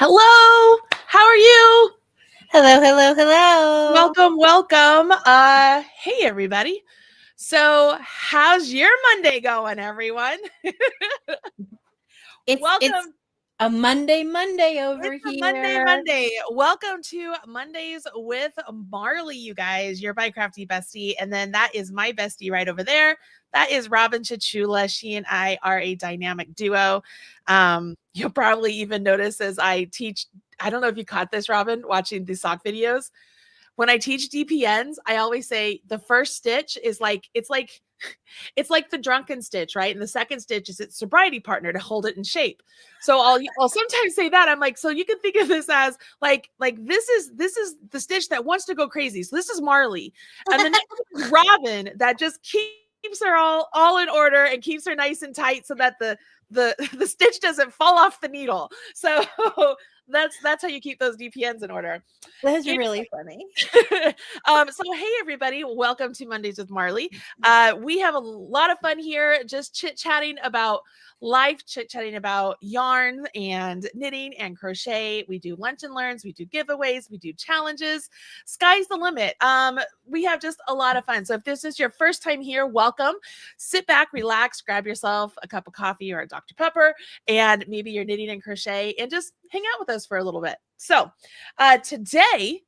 Hello, how are you? Hello, hello, hello. Welcome. Hey everybody. So, how's your Monday going, everyone? It's Welcome. a Monday over It's a here. Monday. Welcome to Mondays with Marley, you guys, your BiCrafty Bestie. And then that is my bestie right over there. That is Robin Chichula. She and I are a dynamic duo. You'll probably even notice as I teach, I don't know if you caught this, Robin, watching the sock videos. When I teach DPNs, I always say the first stitch is like, it's like the drunken stitch, right? And the second stitch is its sobriety partner to hold it in shape. So I'll sometimes say that. I'm like, so you can think of this as like this is the stitch that wants to go crazy. So this is Marley. And then Robin that just keeps her all in order and keeps her nice and tight so that the stitch doesn't fall off the needle. So that's how you keep those DPNs in order. That's really funny. So hey everybody, welcome to Mondays with Marley. We have a lot of fun here, just chit-chatting about life, chit-chatting about yarn and knitting and crochet. We do lunch and learns, we do giveaways, we do challenges. Sky's the limit. We have just a lot of fun. So if this is your first time here, welcome. Sit back, relax, grab yourself a cup of coffee or a Dr. Pepper, and maybe you're knitting and crochet, and just hang out with us for a little bit. So today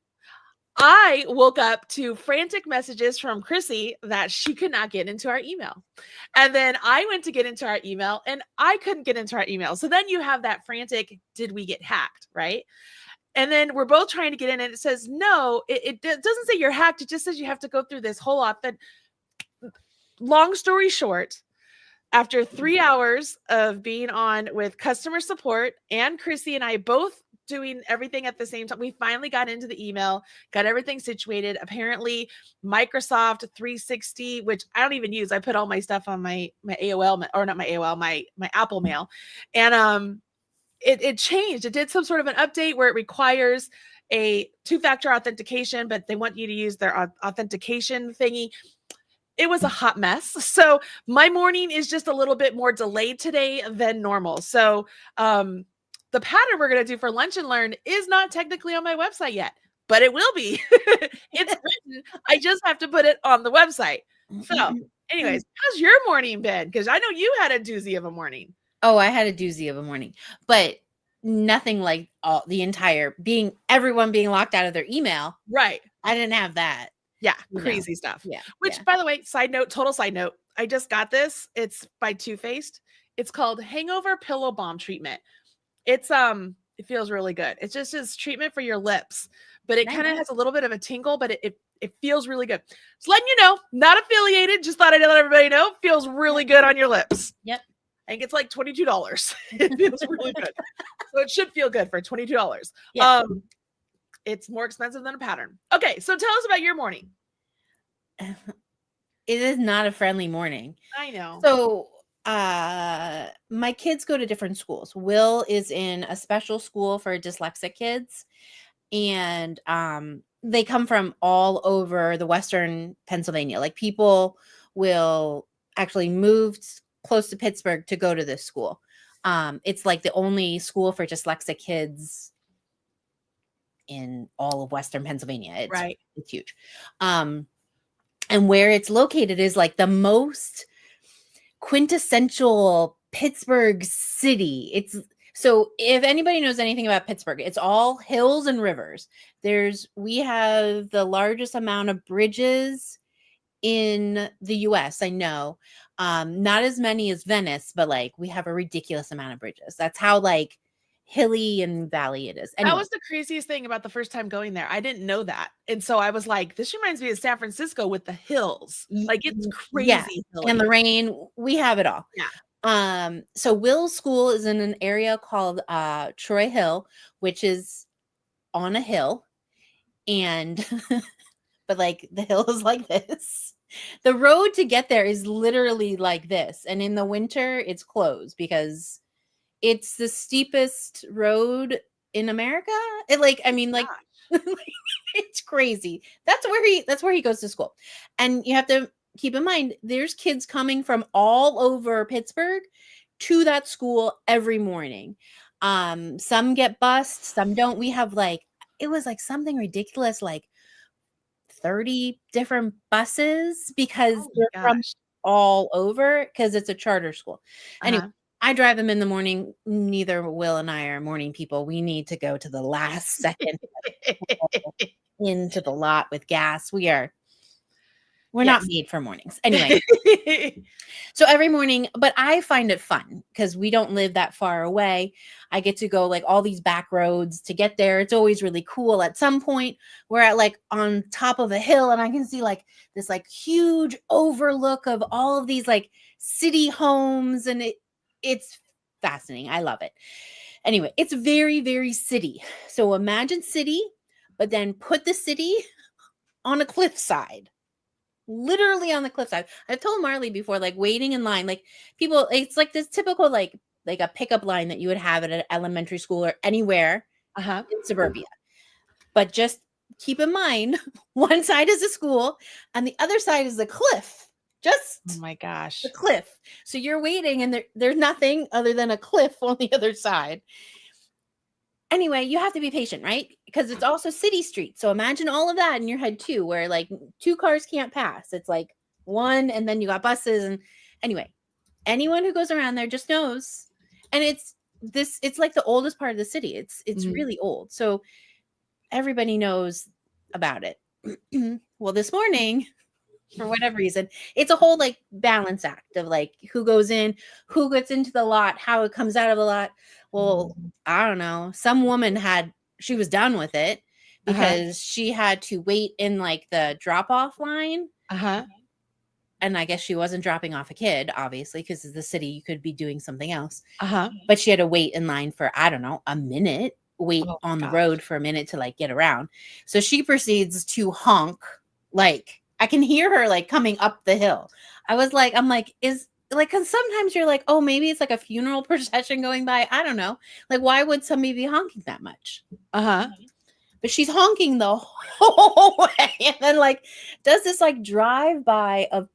I woke up to frantic messages from Chrissy that she could not get into our email. And then I went to get into our email and I couldn't get into our email. So then you have that frantic, did we get hacked, right? And then we're both trying to get in and it says, no, it doesn't say you're hacked. It just says you have to go through this whole authentic. Long story short, after 3 hours of being on with customer support and Chrissy and I both doing everything at the same time, we finally got into the email, got everything situated. Apparently Microsoft 360, which I don't even use. I put all my stuff on my AOL, or not my AOL, my Apple Mail. And it changed. It did some sort of an update where it requires a two-factor authentication, but they want you to use their authentication thingy. It was a hot mess. So my morning is just a little bit more delayed today than normal. So the pattern we're going to do for lunch and learn is not technically on my website yet, but it will be. It's written. I just have to put it on the website. So anyways, how's your morning been? Because I know you had a doozy of a morning. Oh, I had a doozy of a morning, but nothing like everyone being locked out of their email. Right. I didn't have that. Yeah, crazy stuff. Yeah. Which, by the way, total side note, I just got this. It's by Too Faced. It's called Hangover Pillow Balm Treatment. It's it feels really good. It's just this treatment for your lips, but it kind of has a little bit of a tingle, but it feels really good. Just letting you know, not affiliated. Just thought I'd let everybody know. Feels really good on your lips. Yep. I think it's like $22. It feels really good. So it should feel good for $22. Yeah. It's more expensive than a pattern. Okay, so tell us about your morning. It is not a friendly morning. I know. So my kids go to different schools. Will is in a special school for dyslexic kids, and they come from all over the Western Pennsylvania. Like people will actually move close to Pittsburgh to go to this school. It's like the only school for dyslexic kids in all of Western Pennsylvania. It's huge. And where it's located is like the most quintessential Pittsburgh city. So if anybody knows anything about Pittsburgh, it's all hills and rivers. We have the largest amount of bridges in the US, I know. Not as many as Venice, but like we have a ridiculous amount of bridges. That's how like hilly and valley it is. Anyway. That was the craziest thing about the first time going there. I didn't know that. And so I was like, this reminds me of San Francisco with the hills. Like it's crazy. Yeah. And the rain, we have it all. Yeah. So Will's school is in an area called Troy Hill, which is on a hill. And but like the hill is like this. The road to get there is literally like this. And in the winter, it's closed because it's the steepest road in America. It's crazy. That's where he goes to school. And you have to keep in mind, there's kids coming from all over Pittsburgh to that school every morning. Some get bused, some don't. We have it was something ridiculous, 30 different buses because Oh they're my from gosh. all over because it's a charter school. Anyway, Uh-huh. I drive them in the morning. Neither Will and I are morning people. We need to go to the last second into the lot with gas. We're not Yes. made for mornings. Anyway, so every morning, but I find it fun because we don't live that far away. I get to go all these back roads to get there. It's always really cool. At some point, we're at on top of a hill, and I can see this huge overlook of all of these city homes, and it's fascinating. I love it. Anyway, it's very, very city. So imagine city, but then put the city on a cliffside. Literally on the cliffside. I've told Marley before, waiting in line, people, it's this typical a pickup line that you would have at an elementary school or anywhere Uh-huh. in suburbia. But just keep in mind, one side is a school and the other side is the cliff. Just Oh my gosh. the cliff. So you're waiting and there's nothing other than a cliff on the other side. Anyway, you have to be patient, right? Because it's also city street. So imagine all of that in your head too, where two cars can't pass. It's one, and then you got buses. And anyway, anyone who goes around there just knows. And it's the oldest part of the city. It's really old. So everybody knows about it. Well, this morning, for whatever reason, it's a whole balance act of who goes in, who gets into the lot, how it comes out of the lot. Well, I don't know. Some woman she was done with it because she had to wait in the drop off line. And I guess she wasn't dropping off a kid, obviously, because it's the city, you could be doing something else. But she had to wait in line for, I don't know, a minute, on the road for a minute to get around. So she proceeds to honk. I can hear her coming up the hill. I'm is because sometimes you're oh, maybe it's a funeral procession going by. I don't know. Why would somebody be honking that much? But she's honking the whole way, and then does this drive by of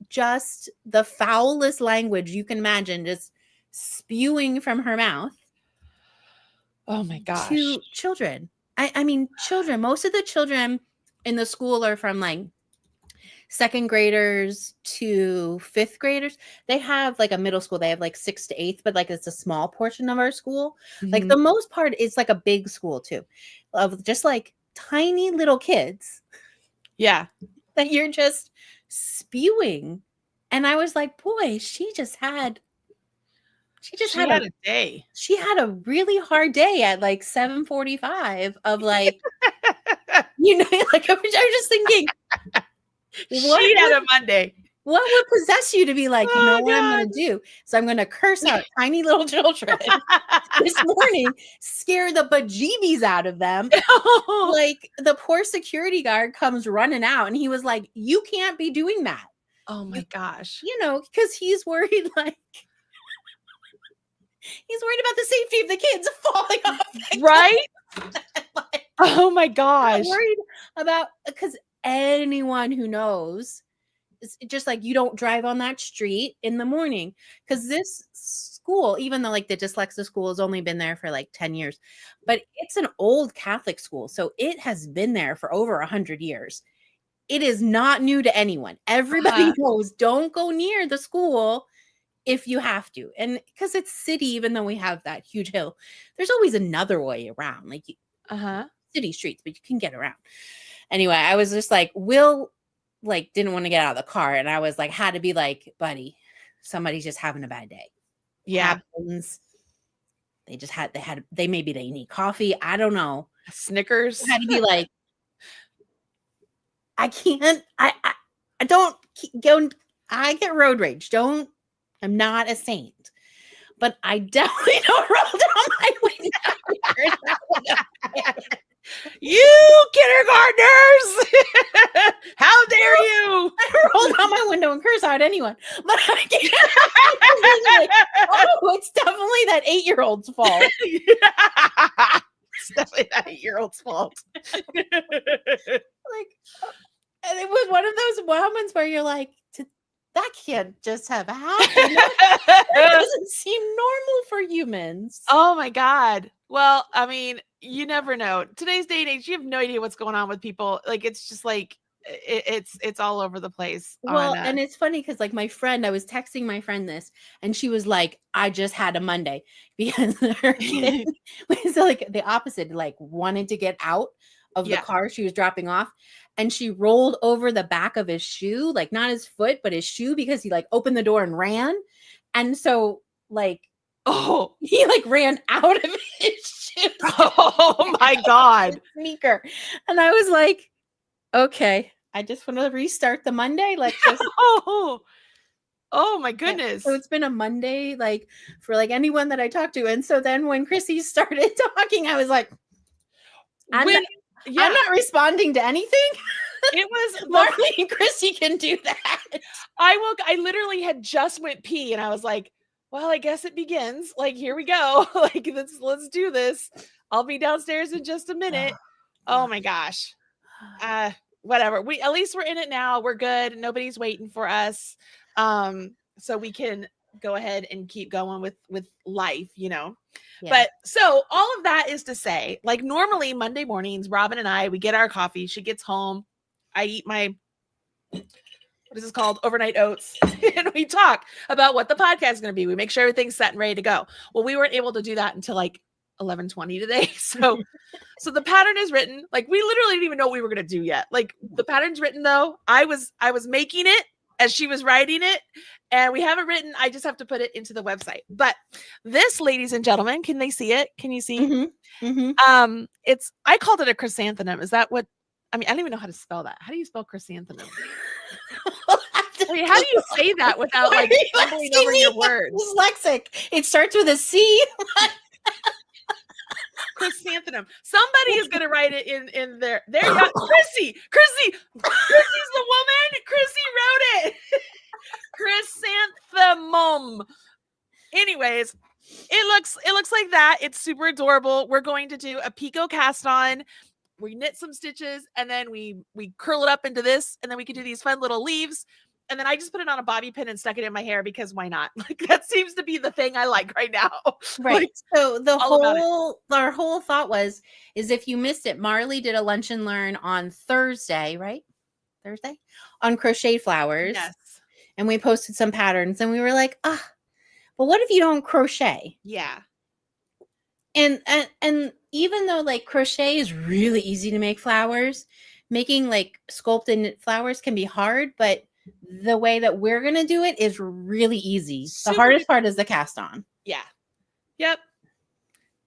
just the foulest language you can imagine, just spewing from her mouth. Oh my gosh. To children. I mean, children. Most of the children in the school are from second graders to fifth graders. They have a middle school. They have 6th to 8th, but it's a small portion of our school. The most part is a big school too, of just tiny little kids. Yeah. That you're just spewing. And I was boy, she had a day. She had a really hard day at 7:45 of I was just thinking, She had a Monday. What would possess you to be what I'm going to do? So I'm going to curse out tiny little children this morning, scare the bejeebies out of them. The poor security guard comes running out and he was you can't be doing that. Oh my gosh. Because he's worried he's worried about the safety of the kids falling off. Right? Oh my gosh. I'm worried about, because anyone who knows, it's just you don't drive on that street in the morning, because this school, even though the dyslexia school has only been there for 10 years, but it's an old Catholic school, so it has been there for over 100 years. It is not new to anyone. Everybody knows, don't go near the school if you have to. And because it's city, even though we have that huge hill, there's always another way around, city streets, but you can get around. Anyway, I was just Will didn't want to get out of the car, and I was had to be buddy, somebody's just having a bad day. Yeah. Happens. They maybe they need coffee. I don't know. Snickers. I had to be I can't, I don't go, I get road rage. I'm not a saint, but I definitely don't roll down my window. You kindergartners! How dare you! I roll down my window and curse out anyone. But I can't. Oh, it's definitely that 8-year-old's fault. It's definitely that 8-year-old's fault. And it was one of those moments where you're that can't just have happened. It doesn't seem normal for humans. Oh my God. Well, I mean, you never know. Today's day and age, you have no idea what's going on with people. Like, it's just like it's all over the place. Well, On and it's funny because like my friend, I was texting my friend this, and she was like, I just had a Monday because her kid was like the opposite, like wanted to get out of the car she was dropping off. And she rolled over the back of his shoe, like not his foot, but his shoe, because he like opened the door and ran. And so like, he like ran out of his shoe. Oh my God. Sneaker. And I was like, okay, I just want to restart the Monday. Let's just oh my goodness. So it's been a Monday, like for like anyone that I talked to. And so then when Chrissy started talking, I was like, I'm not responding to anything. It was Marley and Chrissy can do that. I literally had just went pee and I was like, well, I guess it begins. Like, here we go. Like, let's do this. I'll be downstairs in just a minute. Oh my gosh. Whatever. At least we're in it now. We're good. Nobody's waiting for us. So we can go ahead and keep going with life, you know. Yeah. But so all of that is to say, like normally Monday mornings, Robin and I, we get our coffee. She gets home. I eat my, what is this called? Overnight oats. And we talk about what the podcast is going to be. We make sure everything's set and ready to go. Well, we weren't able to do that until like 11:20 today. So the pattern is written. Like we literally didn't even know what we were going to do yet. Like the pattern's written though. I was making it as she was writing it, and we have it written. I just have to put it into the website. But this, ladies and gentlemen, can they see it? Can you see? Mm-hmm. Mm-hmm. I called it a chrysanthemum. Is that what? I mean, I don't even know how to spell that. How do you spell chrysanthemum? I mean, how do you say that without like stumbling over your words? Dyslexic. It starts with a C. Chrysanthemum. Somebody is going to write it in there. There you go. Chrissy's the woman. Chrissy wrote it. Chrysanthemum. Anyways, it looks like that. It's super adorable. We're going to do a picot cast on. We knit some stitches and then we curl it up into this, and then we can do these fun little leaves. And then I just put it on a bobby pin and stuck it in my hair because why not? Like that seems to be the thing I like right now. Right. Like, so our whole thought is if you missed it, Marley did a lunch and learn on Thursday, right? Thursday on Crochet Flowers. Yes. And we posted some patterns and we were like, but what if you don't crochet? Yeah. And even though like crochet is really easy to make flowers, making like sculpted knit flowers can be hard, but the way that we're going to do it is really easy. The hardest part is the cast on. Yeah. Yep.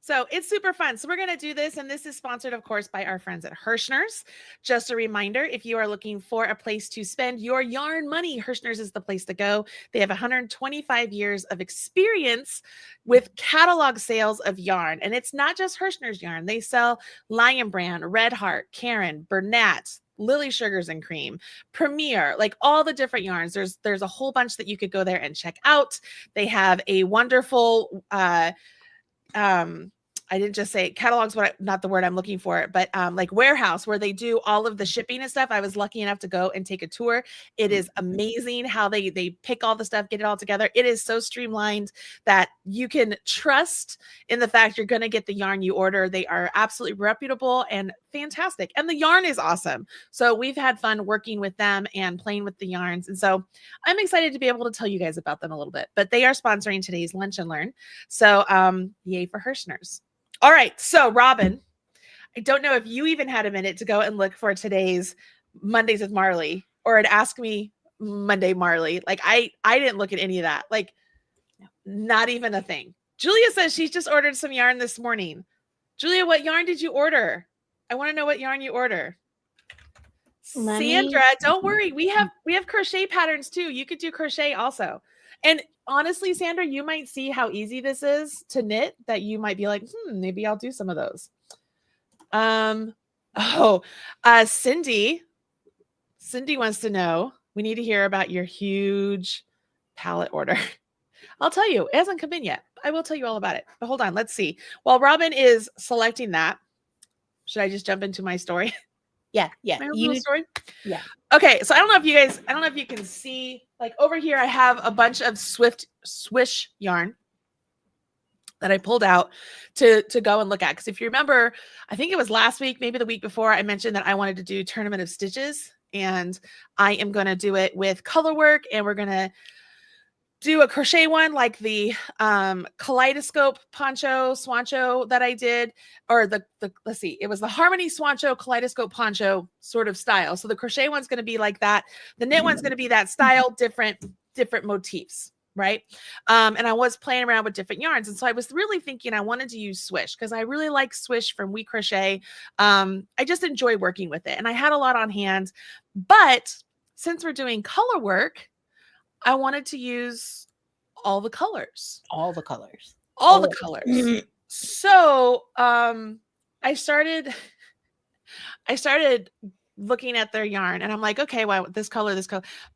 So it's super fun. So we're going to do this. And this is sponsored, of course, by our friends at Herrschners. Just a reminder, if you are looking for a place to spend your yarn money, Herrschners is the place to go. They have 125 years of experience with catalog sales of yarn. And it's not just Herrschners yarn. They sell Lion Brand, Red Heart, Karen, Bernat, Lily Sugars and Cream, Premier, like all the different yarns. There's a whole bunch that you could go there and check out. They have a wonderful I didn't just say catalogs, not the word I'm looking for, but like warehouse where they do all of the shipping and stuff. I was lucky enough to go and take a tour. It is amazing how they pick all the stuff, get it all together. It is so streamlined that you can trust in the fact you're going to get the yarn you order. They are absolutely reputable and fantastic. And the yarn is awesome. So we've had fun working with them and playing with the yarns. And so I'm excited to be able to tell you guys about them a little bit, but they are sponsoring today's Lunch and Learn. So yay for Herrschners. All right. So Robin, I don't know if you even had a minute to go and look for today's Mondays with Marley or at Ask Me Monday Marley. Like I didn't look at any of that. Like not even a thing. Julia says she's just ordered some yarn this morning. Julia, what yarn did you order? I want to know what yarn you order. Sandra, don't worry. We have crochet patterns too. You could do crochet also. And honestly, Sandra, you might see how easy this is to knit that you might be like, maybe I'll do some of those. Cindy wants to know, we need to hear about your huge palette order. I'll tell you, it hasn't come in yet. I will tell you all about it, but hold on. Let's see. While Robin is selecting that, should I just jump into my story? Yeah. Story? Yeah. Okay. So I don't know if you can see, like over here, I have a bunch of swish yarn. that I pulled out to go and look at. Because if you remember, I think it was last week, maybe the week before, I mentioned that I wanted to do Tournament of Stitches, and I am going to do it with color work, and we're going to do a crochet one like the kaleidoscope poncho swancho that I did, or the let's see, it was the harmony swancho kaleidoscope poncho sort of style. So the crochet one's going to be like that. The knit one's going to be that style, different motifs, right? And I was playing around with different yarns, and so I was really thinking I wanted to use Swish because I really like Swish from We Crochet. I just enjoy working with it, and I had a lot on hand. But since we're doing color work, I wanted to use all the colors. All the colors. So I started looking at their yarn, and I'm like, okay, well, this color.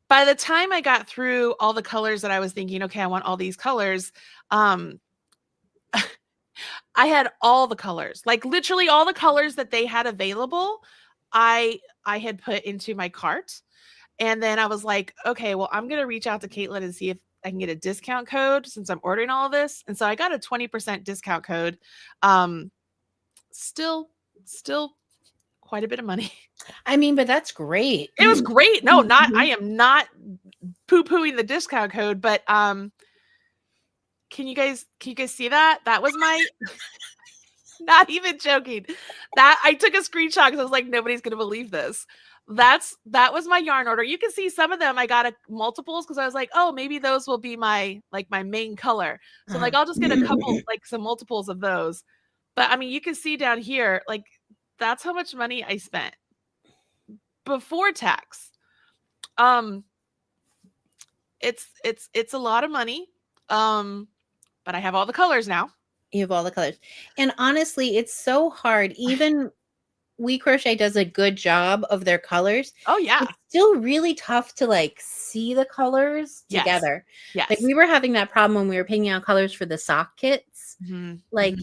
By the time I got through all the colors that I was thinking, okay, I want all these colors, I had all the colors, like literally all the colors that they had available. I had put into my cart. And then I was like, okay, well, I'm going to reach out to Caitlin and see if I can get a discount code since I'm ordering all of this. And so I got a 20% discount code. Still quite a bit of money. I mean, but that's great. It was great. No, I am not poo-pooing the discount code, but can you guys see that? That was my not even joking. That I took a screenshot because I was like, nobody's going to believe this. That was my yarn order. You can see some of them I got multiples because I was like, oh, maybe those will be my main color. So like I'll just get a couple, like some multiples of those. But I mean, you can see down here, like that's how much money I spent before tax. It's a lot of money. But I have all the colors now. You have all the colors. And honestly, it's so hard. Even We Crochet does a good job of their colors. Oh yeah. It's still really tough to like see the colors together. Yes. Like we were having that problem when we were picking out colors for the sock kits. Like,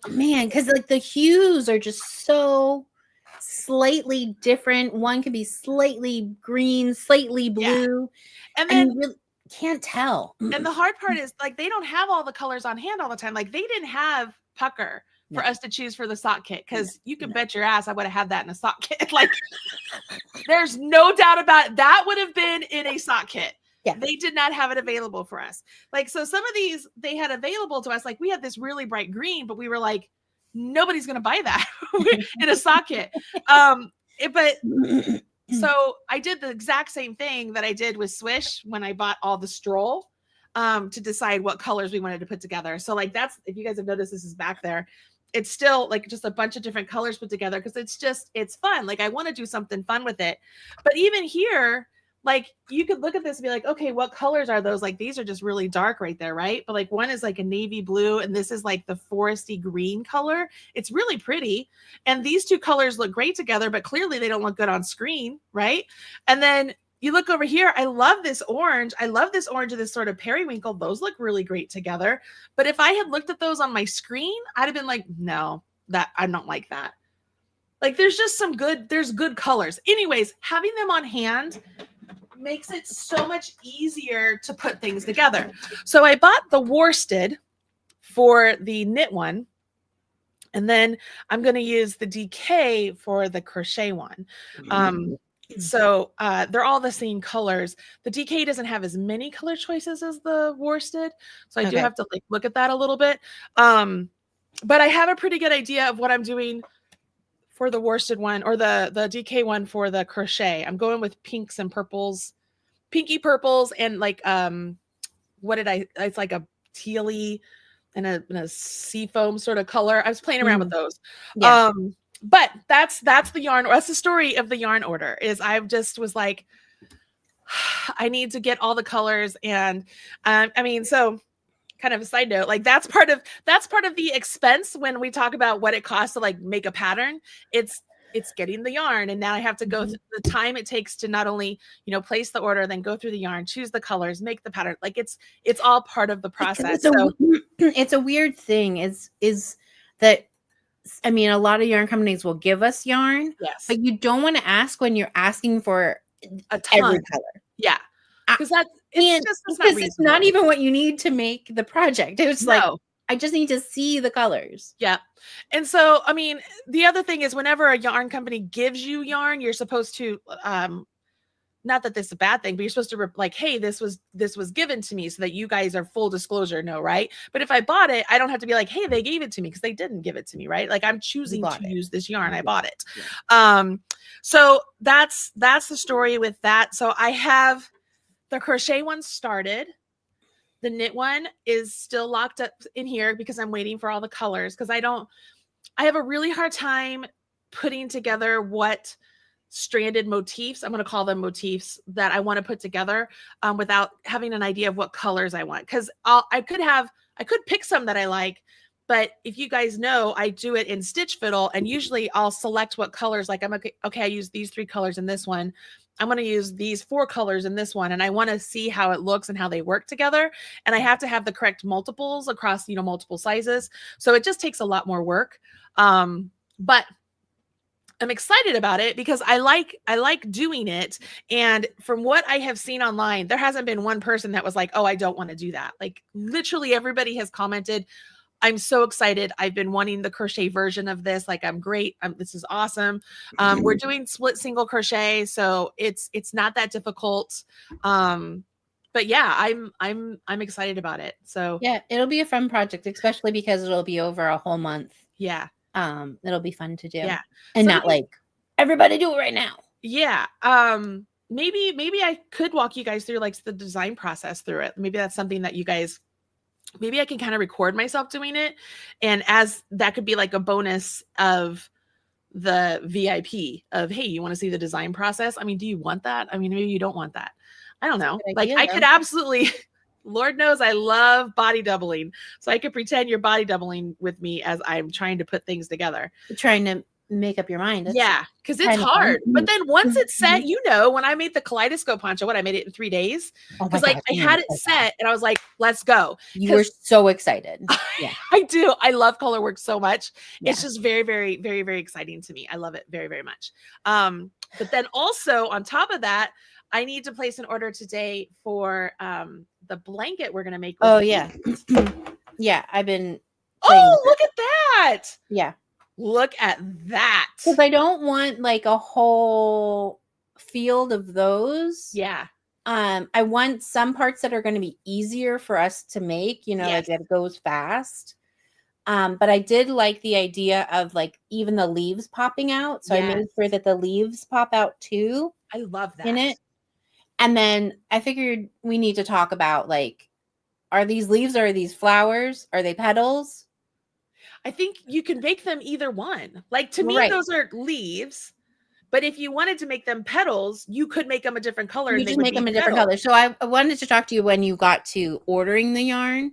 man, because like the hues are just so slightly different. One could be slightly green, slightly blue. Yeah. And then you really can't tell. And the hard part is like they don't have all the colors on hand all the time. Like they didn't have pucker for us to choose for the sock kit, because you can bet your ass I would have had that in a sock kit. Like there's no doubt about it. That would have been in a sock kit. Yeah. They did not have it available for us. Like, so some of these they had available to us. Like we had this really bright green, but we were like, nobody's going to buy that in a sock kit. So I did the exact same thing that I did with Swish when I bought all the stroll to decide what colors we wanted to put together. So like that's, if you guys have noticed, this is back there. It's still like just a bunch of different colors put together because it's fun. Like I want to do something fun with it. But even here, like you could look at this and be like, okay, what colors are those? Like these are just really dark right there, right? But like one is like a navy blue and this is like the foresty green color. It's really pretty. And these two colors look great together, but clearly they don't look good on screen, right? And then you look over here. I love this orange. I love this orange and this sort of periwinkle. Those look really great together. But if I had looked at those on my screen, I'd have been like, no, that I don't like that. Like there's just there's good colors. Anyways, having them on hand makes it so much easier to put things together. So I bought the worsted for the knit one. And then I'm going to use the DK for the crochet one. So they're all the same colors. The DK doesn't have as many color choices as the worsted. So I do have to like look at that a little bit. But I have a pretty good idea of what I'm doing for the worsted one, or the DK one for the crochet. I'm going with pinks and purples, pinky purples, and like it's like a tealy and a sea foam sort of color. I was playing around with those. Yeah. But that's the yarn. That's the story of the yarn order. Is I just was like, I need to get all the colors, and I mean, so kind of a side note, like that's part of the expense when we talk about what it costs to like make a pattern. It's getting the yarn, and now I have to go through the time it takes to not only place the order, then go through the yarn, choose the colors, make the pattern. Like it's all part of the process. It's a weird thing. Is that. I mean, a lot of yarn companies will give us yarn, yes, but you don't want to ask when you're asking for a ton. Every color. Yeah, because it's not even what you need to make the project. It's like, I just need to see the colors. Yeah. And so, I mean, the other thing is whenever a yarn company gives you yarn, you're supposed to, not that this is a bad thing, but you're supposed to like, hey, this was given to me so that you guys are full disclosure, no, right? But if I bought it, I don't have to be like, hey, they gave it to me, because they didn't give it to me, right? Like I'm choosing to use this yarn. I bought it. Yeah. So that's the story with that. So I have the crochet one started. The knit one is still locked up in here because I'm waiting for all the colors, because I have a really hard time putting together what stranded motifs, I'm going to call them motifs, that I want to put together without having an idea of what colors I want. Because I could pick some that I like, but if you guys know, I do it in stitch fiddle, and usually I'll select what colors, like I'm okay, I use these 3 colors in this one. I'm going to use these 4 colors in this one, and I want to see how it looks and how they work together. And I have to have the correct multiples across, multiple sizes. So it just takes a lot more work. But I'm excited about it because I like doing it. And from what I have seen online, there hasn't been one person that was like, oh, I don't want to do that. Like literally everybody has commented, I'm so excited. I've been wanting the crochet version of this. Like, I'm great. This is awesome. We're doing split single crochet, so it's not that difficult. But yeah, I'm excited about it. So yeah, it'll be a fun project, especially because it'll be over a whole month. Yeah. It'll be fun to do. Yeah. And so not like everybody do it right now. Yeah. Maybe I could walk you guys through like the design process through it. Maybe that's something that you guys, maybe I can kind of record myself doing it. And as that could be like a bonus of the VIP of, hey, you want to see the design process? I mean, do you want that? I mean, maybe you don't want that. I don't know. Like I could absolutely, Lord knows I love body doubling. So I could pretend you're body doubling with me as I'm trying to put things together. You're trying to make up your mind. Yeah, because it's hard. But then once it's set, when I made the kaleidoscope poncho, I made it in 3 days. Because I had it set and I was like, let's go. You were so excited. Yeah, I do. I love color work so much. Yeah. It's just very, very, very, very exciting to me. I love it very, very much. But then also on top of that, I need to place an order today for the blanket we're going to make. Oh, yeah. Yeah, I've been. Oh, look at that. Yeah. Look at that. Because I don't want like a whole field of those. Yeah. I want some parts that are going to be easier for us to make, like that goes fast. But I did like the idea of like even the leaves popping out. So I made sure that the leaves pop out too. I love that. In it. And then I figured we need to talk about like, are these leaves or are these flowers? Are they petals? I think you can make them either one. Like to me, those are leaves. But if you wanted to make them petals, you could make them a different color. You just make them a different color. So I wanted to talk to you when you got to ordering the yarn.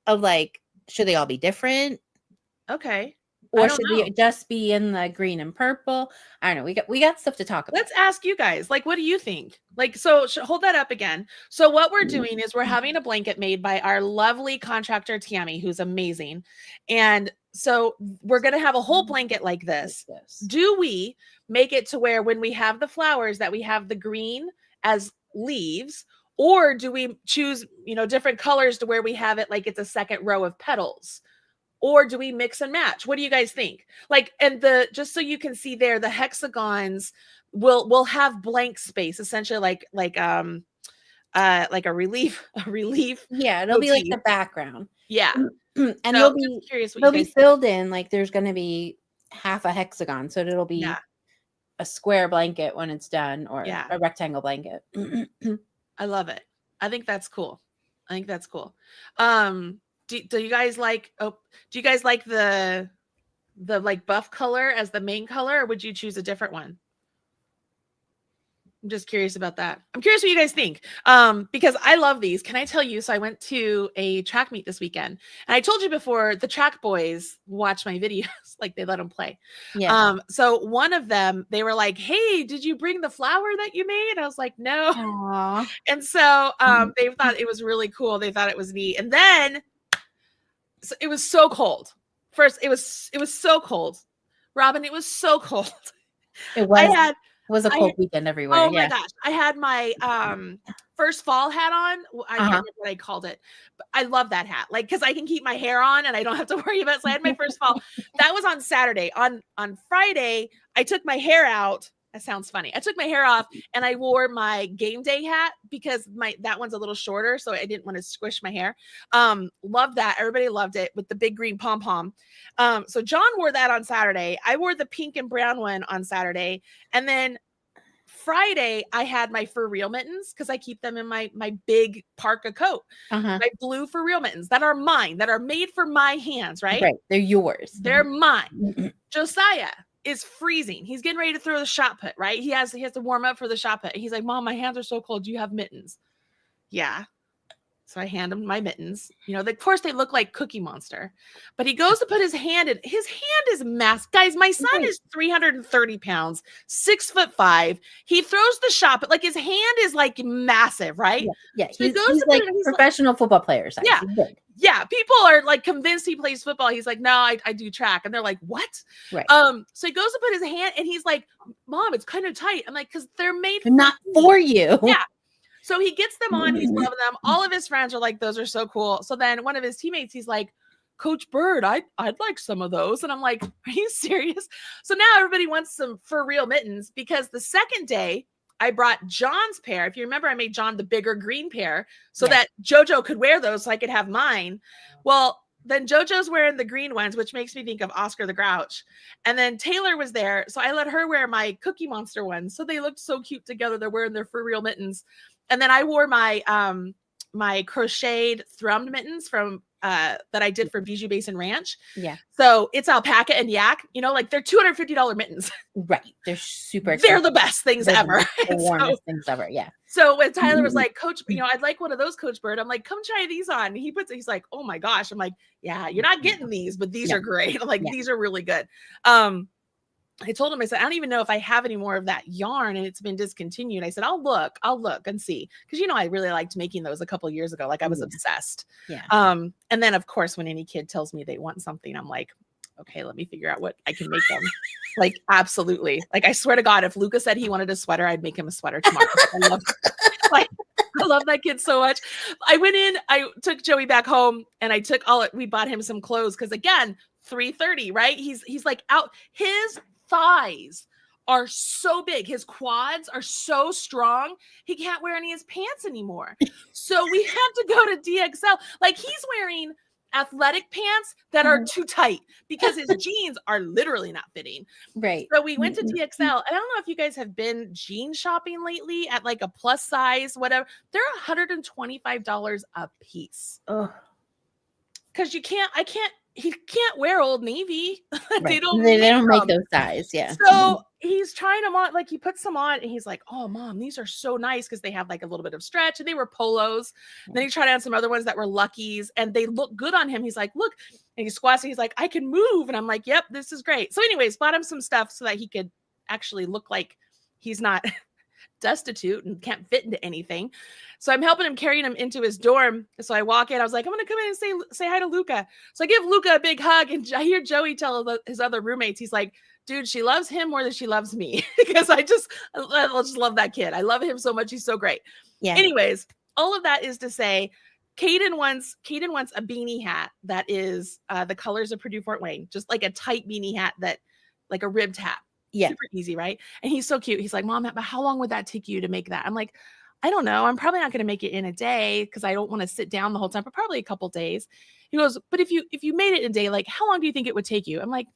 Of like, should they all be different? Okay. Or should they just be in the green and purple? I don't know. We got stuff to talk about. Let's ask you guys. Like, what do you think? Like, so hold that up again. So what we're doing is we're having a blanket made by our lovely contractor, Tammy, who's amazing. And so we're going to have a whole blanket like this. Do we make it to where when we have the flowers that we have the green as leaves, or do we choose, different colors to where we have it like it's a second row of petals? Or do we mix and match? What do you guys think? Like, and just so you can see there, the hexagons will have blank space, essentially like a relief. Yeah, it'll be like the background. Yeah. And so they'll be filled in, like there's going to be half a hexagon. So it'll be a square blanket when it's done, or a rectangle blanket. I love it. I think that's cool. Do you guys like, do you guys like the like buff color as the main color, or would you choose a different one? I'm just curious about that. I'm curious what you guys think. Because I love these. Can I tell you? So I went to a track meet this weekend, and I told you before, the track boys watch my videos, like they let them play. Yeah. So one of them, they were like, hey, did you bring the flower that you made? I was like, no. Aww. And so they thought it was really cool. They thought it was neat. And then so it was so cold. First, it was so cold. Robin, it was so cold. It was. was a cold weekend everywhere. Oh my gosh. I had my first fall hat on. I can't remember what I called it, but I love that hat. Like, because I can keep my hair on and I don't have to worry about it. So I had my first fall. That was on Saturday. On Friday, I took my hair out. That sounds funny. I took my hair off and I wore my game day hat because that one's a little shorter, so I didn't want to squish my hair. Loved that. Everybody loved it with the big green pom-pom. So John wore that on Saturday. I wore the pink and brown one on Saturday. And then Friday, I had my for real mittens because I keep them in my big parka coat. My blue for real mittens that are mine, that are made for my hands, right? Right. They're yours. They're mine. Josiah is freezing. He's getting ready to throw the shot put, right? He has to warm up for the shot put. He's like, Mom, my hands are so cold. Do you have mittens? Yeah. So I hand him my mittens. You know, of course they look like Cookie Monster, but he goes to put his hand in. His hand is massive. Guys, my son is 330 pounds, 6'5". He throws the shot, but like his hand is like massive, right? Yeah. So he's like professional football player size. Yeah. Yeah. People are like convinced he plays football. He's like, no, I do track. And they're like, what? Right. So he goes to put his hand and he's like, Mom, it's kind of tight. I'm like, because they're made not for you. Yeah. So he gets them on, he's loving them. All of his friends are like, those are so cool. So then one of his teammates, he's like, Coach Bird, I'd like some of those. And I'm like, are you serious? So now everybody wants some for real mittens because the second day I brought John's pair. If you remember, I made John the bigger green pair so that JoJo could wear those so I could have mine. Well, then JoJo's wearing the green ones, which makes me think of Oscar the Grouch. And then Taylor was there. So I let her wear my Cookie Monster ones. So they looked so cute together. They're wearing their for real mittens. And then I wore my my crocheted thrummed mittens from that I did for Bijou Basin Ranch. Yeah. So it's alpaca and yak, you know, like they're $250 mittens. Right. They're super expensive. They're the best things ever. The warmest things ever. Yeah. So when Tyler was like, Coach, you know, I'd like one of those, Coach Bird. I'm like, come try these on. And he's like, oh my gosh. I'm like, yeah, you're not getting these, but these are great. I'm like, these are really good. I told him, I said, I don't even know if I have any more of that yarn and it's been discontinued. I said, I'll look and see. Cause you know, I really liked making those a couple of years ago. Like I was obsessed. Yeah. And then of course, when any kid tells me they want something, I'm like, okay, let me figure out what I can make them. Like, absolutely. Like, I swear to God, if Luca said he wanted a sweater, I'd make him a sweater tomorrow. I love that kid so much. I went in, I took Joey back home and we bought him some clothes. Cause again, 330, right? He's like out, his thighs are so big. His quads are so strong. He can't wear any of his pants anymore. So we have to go to DXL. Like he's wearing athletic pants that are too tight because his jeans are literally not fitting. Right. So we went to DXL. And I don't know if you guys have been jean shopping lately at like a plus size, whatever. They're $125 a piece. Because he can't wear Old Navy. Right. They don't make those size. Yeah. So he's trying them on, like he puts them on and he's like, oh Mom, these are so nice because they have like a little bit of stretch and they were polos. Then he tried on some other ones that were Luckies and they look good on him. He's like, look, and he squats and he's like, I can move. And I'm like, yep, this is great. So anyways, bought him some stuff so that he could actually look like he's not destitute and can't fit into anything. So I'm helping him, carrying him into his dorm. So I walk in, I was like, I'm going to come in and say hi to Luca. So I give Luca a big hug and I hear Joey tell his other roommates, he's like, dude, she loves him more than she loves me because I just love that kid. I love him so much. He's so great. Yeah. Anyways, all of that is to say, Caden wants a beanie hat that is the colors of Purdue Fort Wayne, just like a tight beanie hat that like a ribbed hat. Yeah. Super easy, right? And he's so cute. He's like, Mom, how long would that take you to make that? I'm like, I don't know. I'm probably not going to make it in a day because I don't want to sit down the whole time, but probably a couple days. He goes, but if you made it in a day, like how long do you think it would take you? I'm like,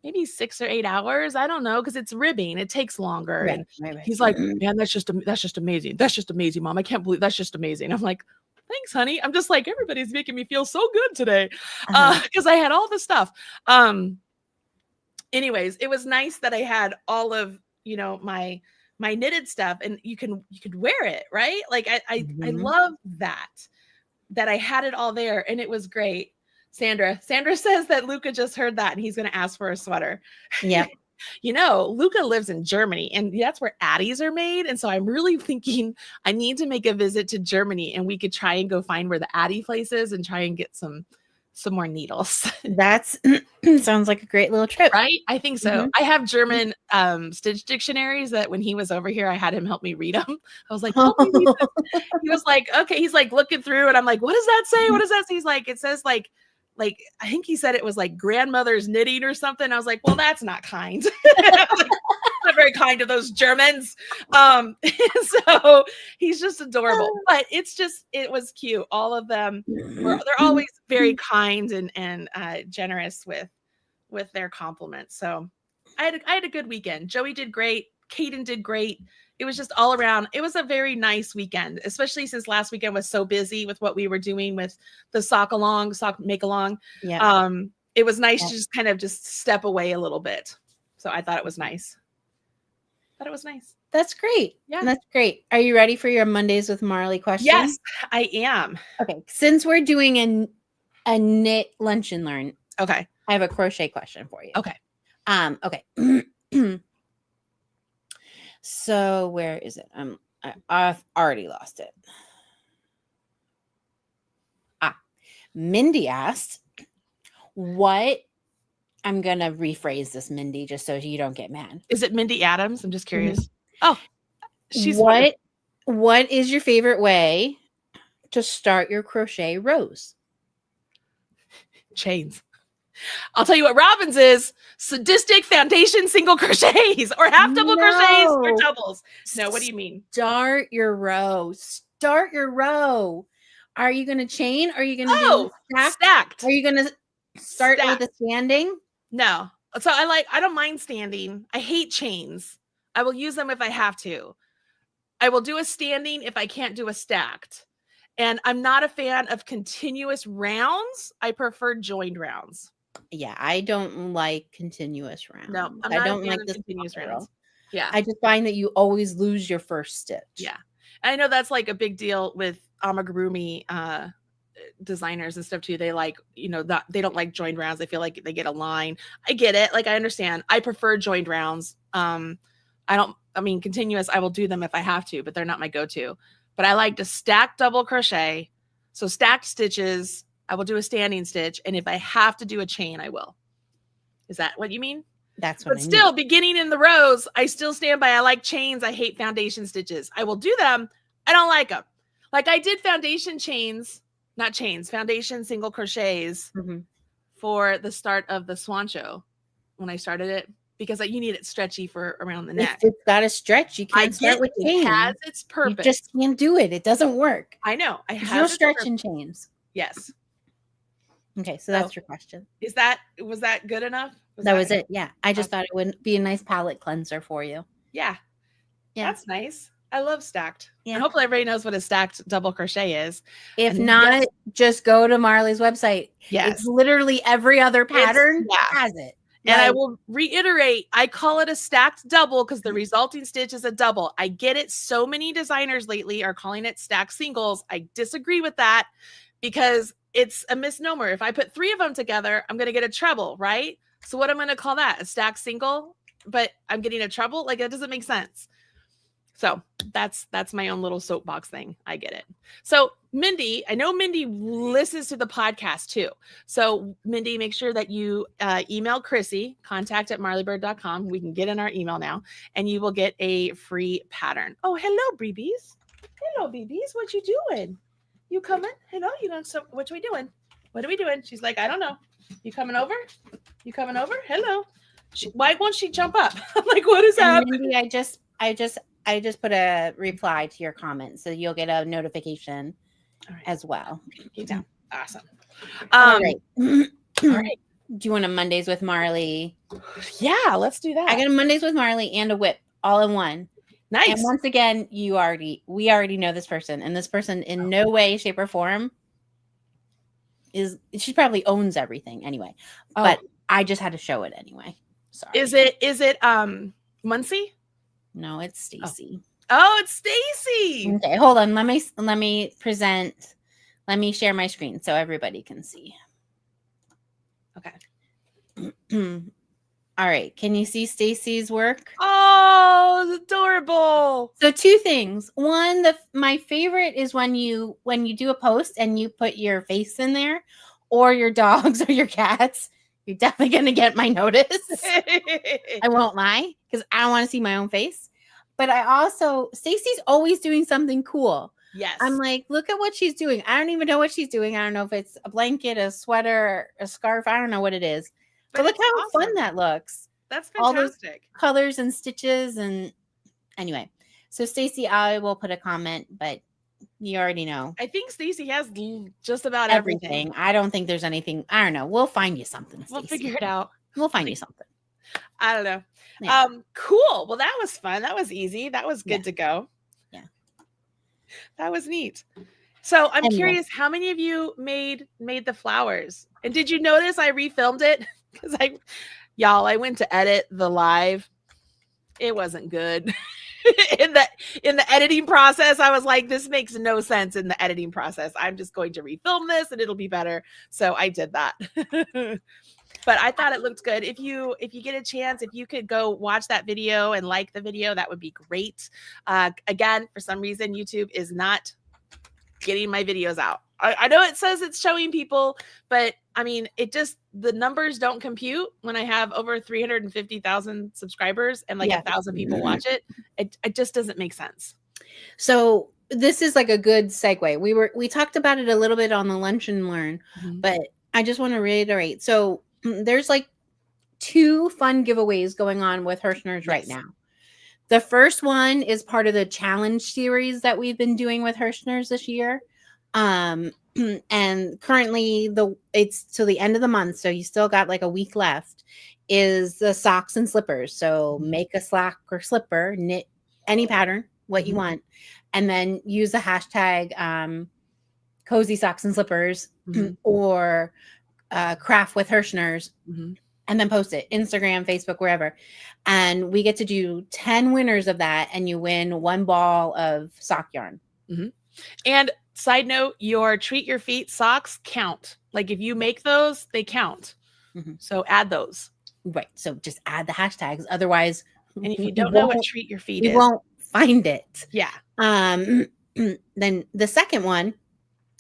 maybe 6 or 8 hours. I don't know. Cause it's ribbing. It takes longer. Right, and he's like, man, that's just amazing. That's just amazing, Mom. I can't believe that's just amazing. I'm like, thanks, honey. I'm just like, everybody's making me feel so good today. Cause I had all the stuff. Anyways, it was nice that I had all of, you know, my knitted stuff and you could wear it, right? Like I love that I had it all there and it was great. Sandra says that Luca just heard that and he's going to ask for a sweater. Yeah. You know, Luca lives in Germany and that's where Addies are made. And so I'm really thinking I need to make a visit to Germany and we could try and go find where the Addie place is and try and get some some more needles. That's sounds like a great little trip. Right? I think so. I have German stitch dictionaries that when he was over here, I had him help me read them. I was like, help me read this. He was like, okay. He's like looking through and I'm like, what does that say? What does that say? He's like, it says like, I think he said it was like grandmother's knitting or something. I was like, well, that's not kind. Not very kind of those Germans. So he's just adorable, but it was cute. All of them they're always very kind and generous with their compliments. So I had a good weekend. Joey did great. Kaden did great. It was just all around. It was a very nice weekend, especially since last weekend was so busy with what we were doing with the sock make along. Yeah. It was nice to just kind of just step away a little bit. So I thought it was nice. That's great. Yeah. That's great. Are you ready for your Mondays with Marley question? Yes, I am. Okay. Since we're doing a knit lunch and learn, okay, I have a crochet question for you. Okay. Okay. So where is it? I've already lost it. Mindy asked, what? I'm going to rephrase this, Mindy, just so you don't get mad. Is it Mindy Adams? I'm just curious. Oh, she's what is your favorite way to start your crochet rows? Chains. I'll tell you what Robin's is: sadistic foundation single crochets or half double crochets or doubles. No, what do you mean? Start your row. Start your row. Are you going to chain? Are you going to do stacked? Are you going to start with a standing? No. So I don't mind standing. I hate chains. I will use them if I have to. I will do a standing if I can't do a stacked. And I'm not a fan of continuous rounds. I prefer joined rounds. Yeah, I don't like continuous rounds. No, I don't like the continuous rounds. Yeah. I just find that you always lose your first stitch. Yeah. And I know that's like a big deal with amigurumi designers and stuff too. They like, they don't like joined rounds. They feel like they get a line. I get it. Like, I understand. I prefer joined rounds. Continuous, I will do them if I have to, but they're not my go-to. But I like to stack double crochet. So stacked stitches, I will do a standing stitch. And if I have to do a chain, I will. Is that what you mean? That's what I mean. But still, beginning in the rows, I still stand by. I like chains. I hate foundation stitches. I will do them. I don't like them. Like, I did foundation single crochets for the start of the Swan Show when I started it, because you need it stretchy for around the neck. It's got to stretch. You can't start with chains. It has its purpose. You just can't do it. It doesn't work. I know. There's no stretch in chains. Yes. Okay, so that's your question. Was that good enough? That was it. Yeah. I just thought it would be a nice palette cleanser for you. Yeah. That's nice. I love stacked. Yeah. And hopefully everybody knows what a stacked double crochet is. If not, just go to Marley's website. Yes. It's literally every other pattern has it. And I will reiterate, I call it a stacked double because the resulting stitch is a double. I get it. So many designers lately are calling it stacked singles. I disagree with that because it's a misnomer. If I put 3 of them together, I'm going to get a treble, right? So what am I going to call that? A stacked single, but I'm getting a treble? Like, that doesn't make sense. So that's my own little soapbox thing. I get it. So Mindy, I know Mindy listens to the podcast too. So Mindy, make sure that you email Chrissy, contact@marleybird.com. We can get in our email now, and you will get a free pattern. Oh, hello, BBs. Hello, BBs. What you doing? You coming? Hello. So what are we doing? What are we doing? She's like, I don't know. You coming over? Hello. Why won't she jump up? I'm like, what is happening? Mindy, I just put a reply to your comment, so you'll get a notification as well. Keep down. Awesome. All right. All right. Do you want a Mondays with Marley? Yeah, let's do that. I got a Mondays with Marley and a whip all in one. Nice. And once again, we already know this person, and this person in no way, shape, or form she probably owns everything anyway. But I just had to show it anyway. Sorry. Is it Muncie? No, it's Stacy. Oh, it's Stacy. Okay, hold on. Let me present. Let me share my screen so everybody can see. Okay. All right. Can you see Stacy's work? Oh, it's adorable. So 2 things. One, my favorite is when you do a post and you put your face in there, or your dogs or your cats, you're definitely going to get my notice. I won't lie, because I don't want to see my own face. But I also, Stacy's always doing something cool. Yes. I'm like, look at what she's doing. I don't even know what she's doing. I don't know if it's a blanket, a sweater, a scarf. I don't know what it is. But look how fun that looks. That's All those fantastic. colors and stitches. And anyway, so Stacy, I will put a comment, but you already know. I think Stacy has just about everything. I don't think there's anything. I don't know. We'll find you something, Stacey. We'll figure it out. We'll find you something. I don't know. Yeah. Cool. Well, that was fun. That was easy. That was good to go. Yeah. That was neat. So I'm curious, how many of you made the flowers? And did you notice I refilmed it? Because I went to edit the live. It wasn't good. in the editing process, I was like, this makes no sense in the editing process. I'm just going to refilm this and it'll be better. So I did that. But I thought it looked good. If you get a chance, if you could go watch that video and like the video, that would be great. Again, for some reason, YouTube is not getting my videos out. I know it says it's showing people, but I mean, the numbers don't compute when I have over 350,000 subscribers and like 1,000 people watch it. It just doesn't make sense. So this is like a good segue. We talked about it a little bit on the Lunch and Learn, but I just want to reiterate. So there's like 2 fun giveaways going on with Herrschners right now. The first one is part of the challenge series that we've been doing with Herrschners this year. And currently it's till the end of the month, so you still got like a week left, is the socks and slippers. So make a sock or slipper, knit any pattern, what you want, and then use the hashtag cozy socks and slippers or craft with Herrschners, and then post it Instagram, Facebook, wherever. And we get to do 10 winners of that, and you win 1 ball of sock yarn. And side note, your treat your feet socks count. Like if you make those, they count. So add those. Right. So just add the hashtags. Otherwise, and if you don't know what treat your feet is, you won't find it. Yeah. Then the second one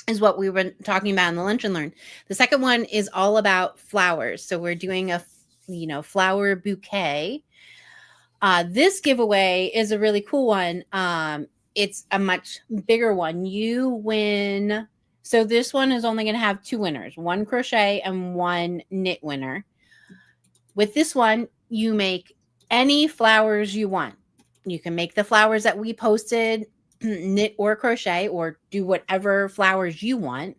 is what we were talking about in the Lunch and Learn. The second one is all about flowers. So we're doing a flower bouquet. This giveaway is a really cool one. It's a much bigger one. You win. So this one is only going to have 2 winners, 1 crochet and 1 knit winner. With this one, you make any flowers you want. You can make the flowers that we posted, knit or crochet, or do whatever flowers you want.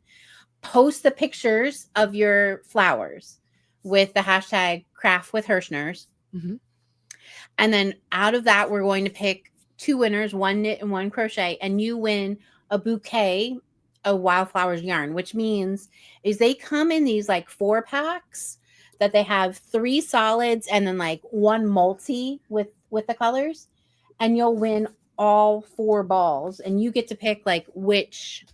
Post the pictures of your flowers with the hashtag craft with Herrschners. And then out of that, we're going to pick 2 winners, 1 knit and 1 crochet, and you win a bouquet of Wildflowers yarn, which means is they come in these like 4 packs that they have 3 solids and then like 1 multi with the colors, and you'll win all 4 balls, and you get to pick like which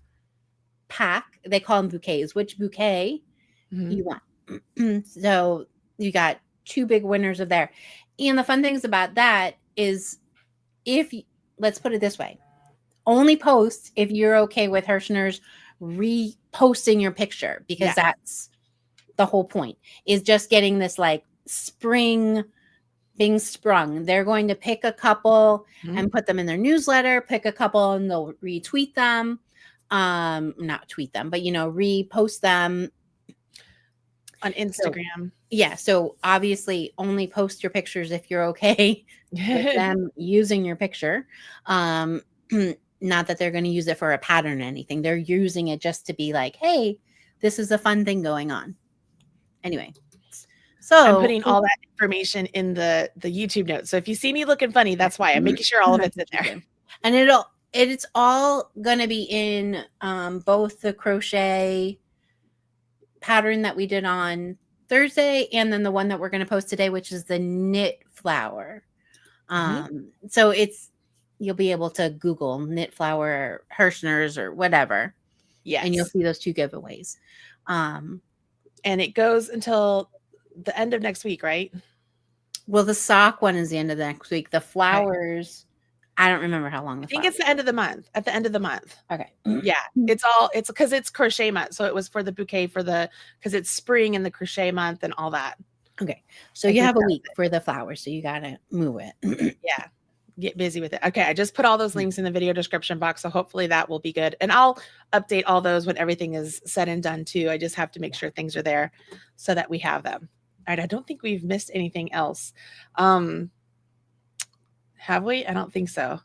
pack, they call them bouquets, which bouquet you want. So you got 2 big winners of there. And the fun things about that is, let's put it this way, only post if you're okay with Herrschners reposting your picture, because that's the whole point, is just getting this like spring being sprung. They're going to pick a couple and put them in their newsletter, pick a couple and they'll retweet them. Not tweet them, but repost them on Instagram. So obviously only post your pictures if you're okay with them using your picture. Not that they're going to use it for a pattern or anything. They're using it just to be like, hey, this is a fun thing going on. Anyway, so I'm putting all that information in the YouTube notes. So if you see me looking funny, that's why I'm making sure all of it's in there. And it's all going to be in both the crochet pattern that we did on Thursday and then the one that we're going to post today, which is the knit flower. So you'll be able to Google knit flower, Herrschners, or whatever. Yeah. And you'll see those 2 giveaways. And it goes until the end of next week, right? Well, the sock one is the end of the next week. The flowers I don't remember how long. I think it's the end of the month. At the end of the month. Okay. Yeah, it's because it's crochet month, so it was for the bouquet because it's spring and the crochet month and all that. Okay, so you have a week for the flowers, so you gotta move it. Yeah, get busy with it. Okay, I just put all those links in the video description box, so hopefully that will be good. And I'll update all those when everything is said and done too. I just have to make sure things are there so that we have them. All right, I don't think we've missed anything else. Have we? I don't think so.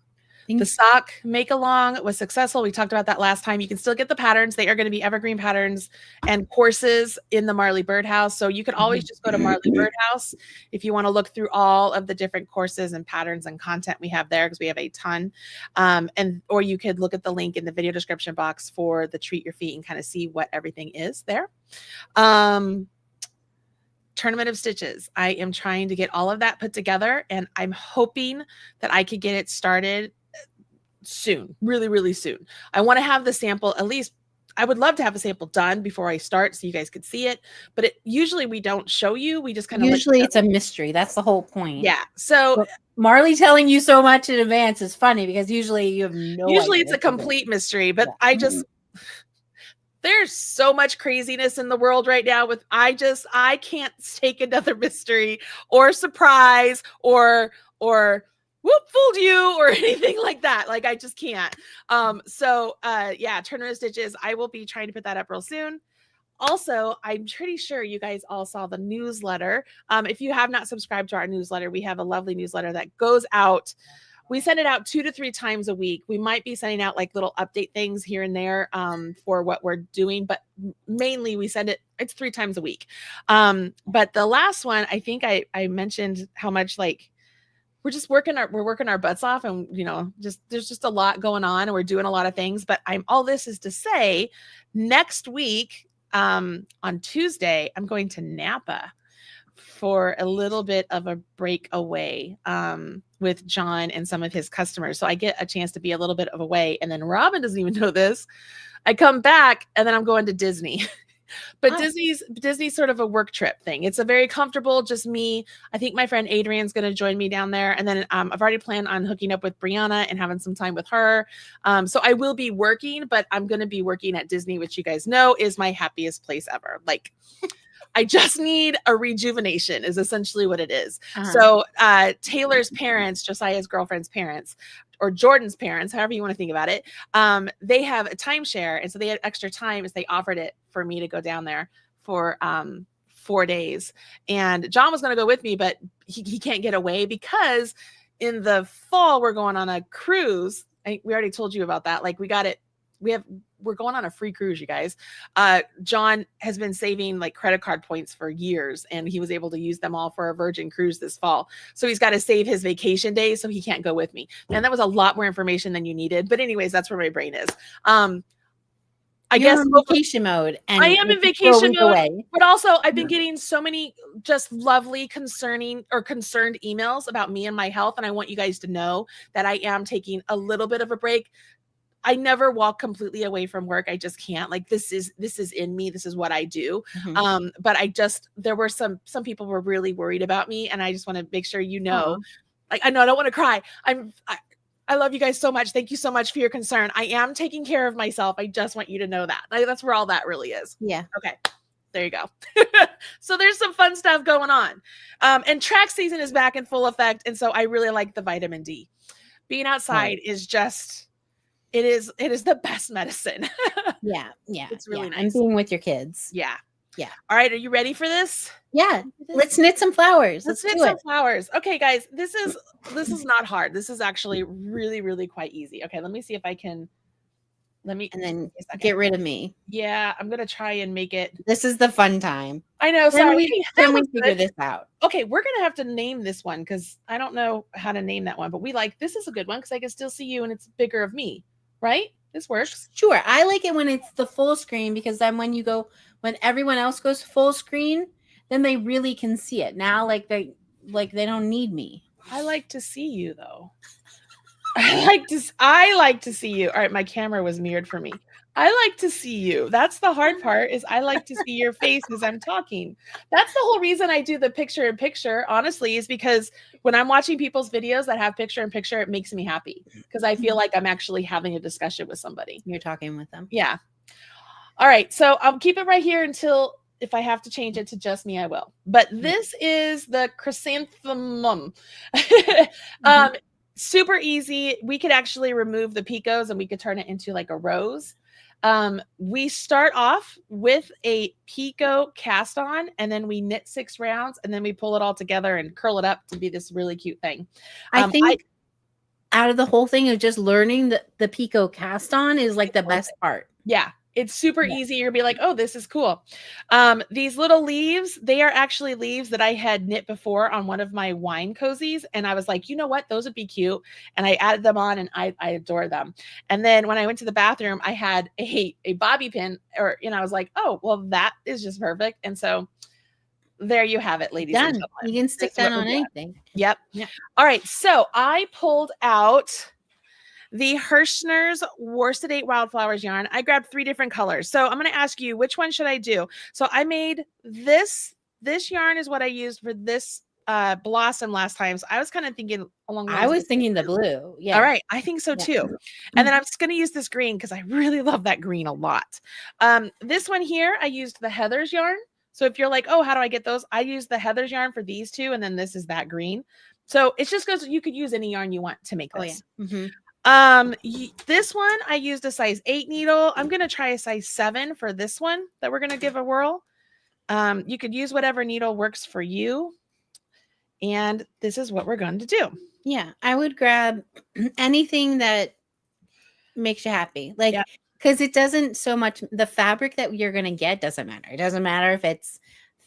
The sock make along was successful. We talked about that last time. You can still get the patterns. They are going to be evergreen patterns and courses in the Marley Birdhouse. So you can always just go to Marley Birdhouse if you want to look through all of the different courses and patterns and content we have there, because we have a ton. Or you could look at the link in the video description box for the Treat Your Feet and kind of see what everything is there. Tournament of Stitches. I am trying to get all of that put together, and I'm hoping that I could get it started soon, really, really soon. I want to have the sample, at least I would love to have a sample done before I start so you guys could see it, but usually we don't show you. We just kind of usually it's a mystery. That's the whole point. Yeah. So but Marley telling you so much in advance is funny because usually you have no usually idea. It's a complete mystery, but yeah. There's so much craziness in the world right now with I can't take another mystery or surprise or whoop, fooled you or anything like that. Like I just can't. Yeah, Tournament of Stitches. I will be trying to put that up real soon. Also, I'm pretty sure you guys all saw the newsletter. If you have not subscribed to our newsletter, we have a lovely newsletter that goes out. We send it out 2 to 3 times a week. We might be sending out like little update things here and there for what we're doing, but mainly we send it's 3 times a week. But the last one, I think I mentioned how much like we're working our butts off, and there's just a lot going on, and we're doing a lot of things. But all this is to say, next week on Tuesday, I'm going to Napa for a little bit of a breakaway with John and some of his customers. So I get a chance to be a little bit of away. And then Robin doesn't even know this. I come back and then I'm going to Disney. But Disney's sort of a work trip thing. It's a very comfortable, just me. I think my friend Adrian's going to join me down there. And then I've already planned on hooking up with Brianna and having some time with her. So I will be working, but I'm going to be working at Disney, which you guys know is my happiest place ever. Like, I just need a rejuvenation is essentially what it is. So Taylor's parents, Josiah's girlfriend's parents, or Jordan's parents, however you want to think about it, they have a timeshare. And so they had extra time as they offered it for me to go down there for 4 days. And John was going to go with me, but he can't get away because in the fall, we're going on a cruise. We already told you about that. Like we're going on a free cruise, you guys. John has been saving like credit card points for years, and he was able to use them all for a Virgin cruise this fall. So he's got to save his vacation days, so he can't go with me. And that was a lot more information than you needed. But anyways, that's where my brain is. I guess in vacation mode. And I am in vacation mode, but also I've been getting so many just lovely concerned emails about me and my health. And I want you guys to know that I am taking a little bit of a break. I never walk completely away from work. I just can't. Like this is in me. This is what I do. But there were some people were really worried about me, and I just want to make sure you know. Like I know I don't want to cry. I love you guys so much. Thank you so much for your concern. I am taking care of myself. I just want you to know that. Like, that's where all that really is. Yeah. Okay. There you go. So there's some fun stuff going on. And track season is back in full effect. And so I really like the vitamin D. Being outside is just, it is the best medicine. Yeah. It's really nice. And being with your kids. Yeah. All right. Are you ready for this? Yeah. Let's knit some flowers. Let's knit some flowers. Okay, guys, this is not hard. This is actually really, really quite easy. Okay, let me see if I can. And then get rid of me. Yeah, I'm gonna try and make it. This is the fun time. I know. Sorry. Then we figure this out. Okay, we're gonna have to name this one because I don't know how to name that one. But this is a good one because I can still see you and it's bigger of me, right? This works. Sure. I like it when it's the full screen because then when everyone else goes full screen, then they really can see it. Now, they don't need me. I like to see you though. I like to see you. All right, my camera was mirrored for me. I like to see you. That's the hard part is I like to see your face as I'm talking. That's the whole reason I do the picture in picture, honestly, is because when I'm watching people's videos that have picture in picture, it makes me happy because I feel like I'm actually having a discussion with somebody. You're talking with them. Yeah. All right. So I'll keep it right here until if I have to change it to just me, I will. But this is the chrysanthemum. Super easy. We could actually remove the picos and we could turn it into like a rose. We start off with a picot cast on and then we knit 6 rounds and then we pull it all together and curl it up to be this really cute thing. I think out of the whole thing of just learning the picot cast on is like the best part. Yeah. It's super easy. You'll be like, oh, this is cool. These little leaves, they are actually leaves that I had knit before on one of my wine cozies. And I was like, you know what? Those would be cute. And I added them on and I adore them. And then when I went to the bathroom, I had a bobby pin I was like, oh, well, that is just perfect. And so there you have it, ladies and gentlemen. You can stick that on anything. Yep. Yeah. All right. So I pulled out the Herrschners worsted 8 Wildflowers yarn. I grabbed 3 different colors. So I'm going to ask you, which one should I do? So I made this yarn is what I used for this blossom last time. So I was kind of thinking along those lines. I was thinking the blue. Yeah. All right. I think so too. And then I'm just going to use this green because I really love that green a lot. This one here, I used the Heather's yarn. So if you're like, oh, how do I get those? I use the Heather's yarn for these 2. And then this is that green. So it's just because you could use any yarn you want to make this. Oh, yeah. This one I used a size 8 needle. I'm gonna try a size 7 for this one that we're gonna give a whirl. You could use whatever needle works for you, and this is what we're going to do. Yeah, I would grab anything that makes you happy, like because it doesn't so much the fabric that you're gonna get doesn't matter. It doesn't matter if it's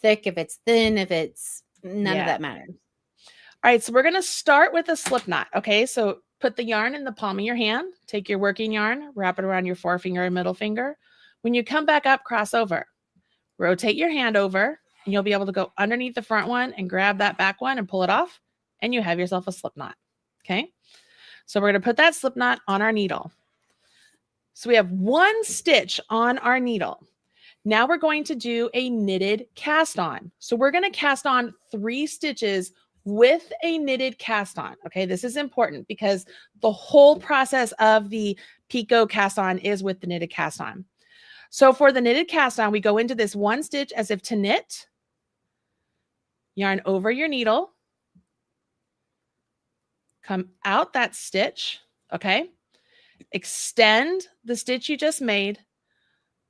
thick, if it's thin, if it's none of that matters. All right, so we're gonna start with a slip knot. Okay, so put the yarn in the palm of your hand, take your working yarn, wrap it around your forefinger and middle finger. When you come back up, cross over. Rotate your hand over, and you'll be able to go underneath the front one and grab that back one and pull it off, and you have yourself a slip knot. Okay, so we're going to put that slip knot on our needle. So we have 1 stitch on our needle. Now we're going to do a knitted cast on. So we're going to cast on 3 stitches with a knitted cast on. Okay, this is important because the whole process of the picot cast on is with the knitted cast on. So for the knitted cast on, we go into this 1 stitch as if to knit, yarn over your needle, come out that stitch, okay, extend the stitch you just made,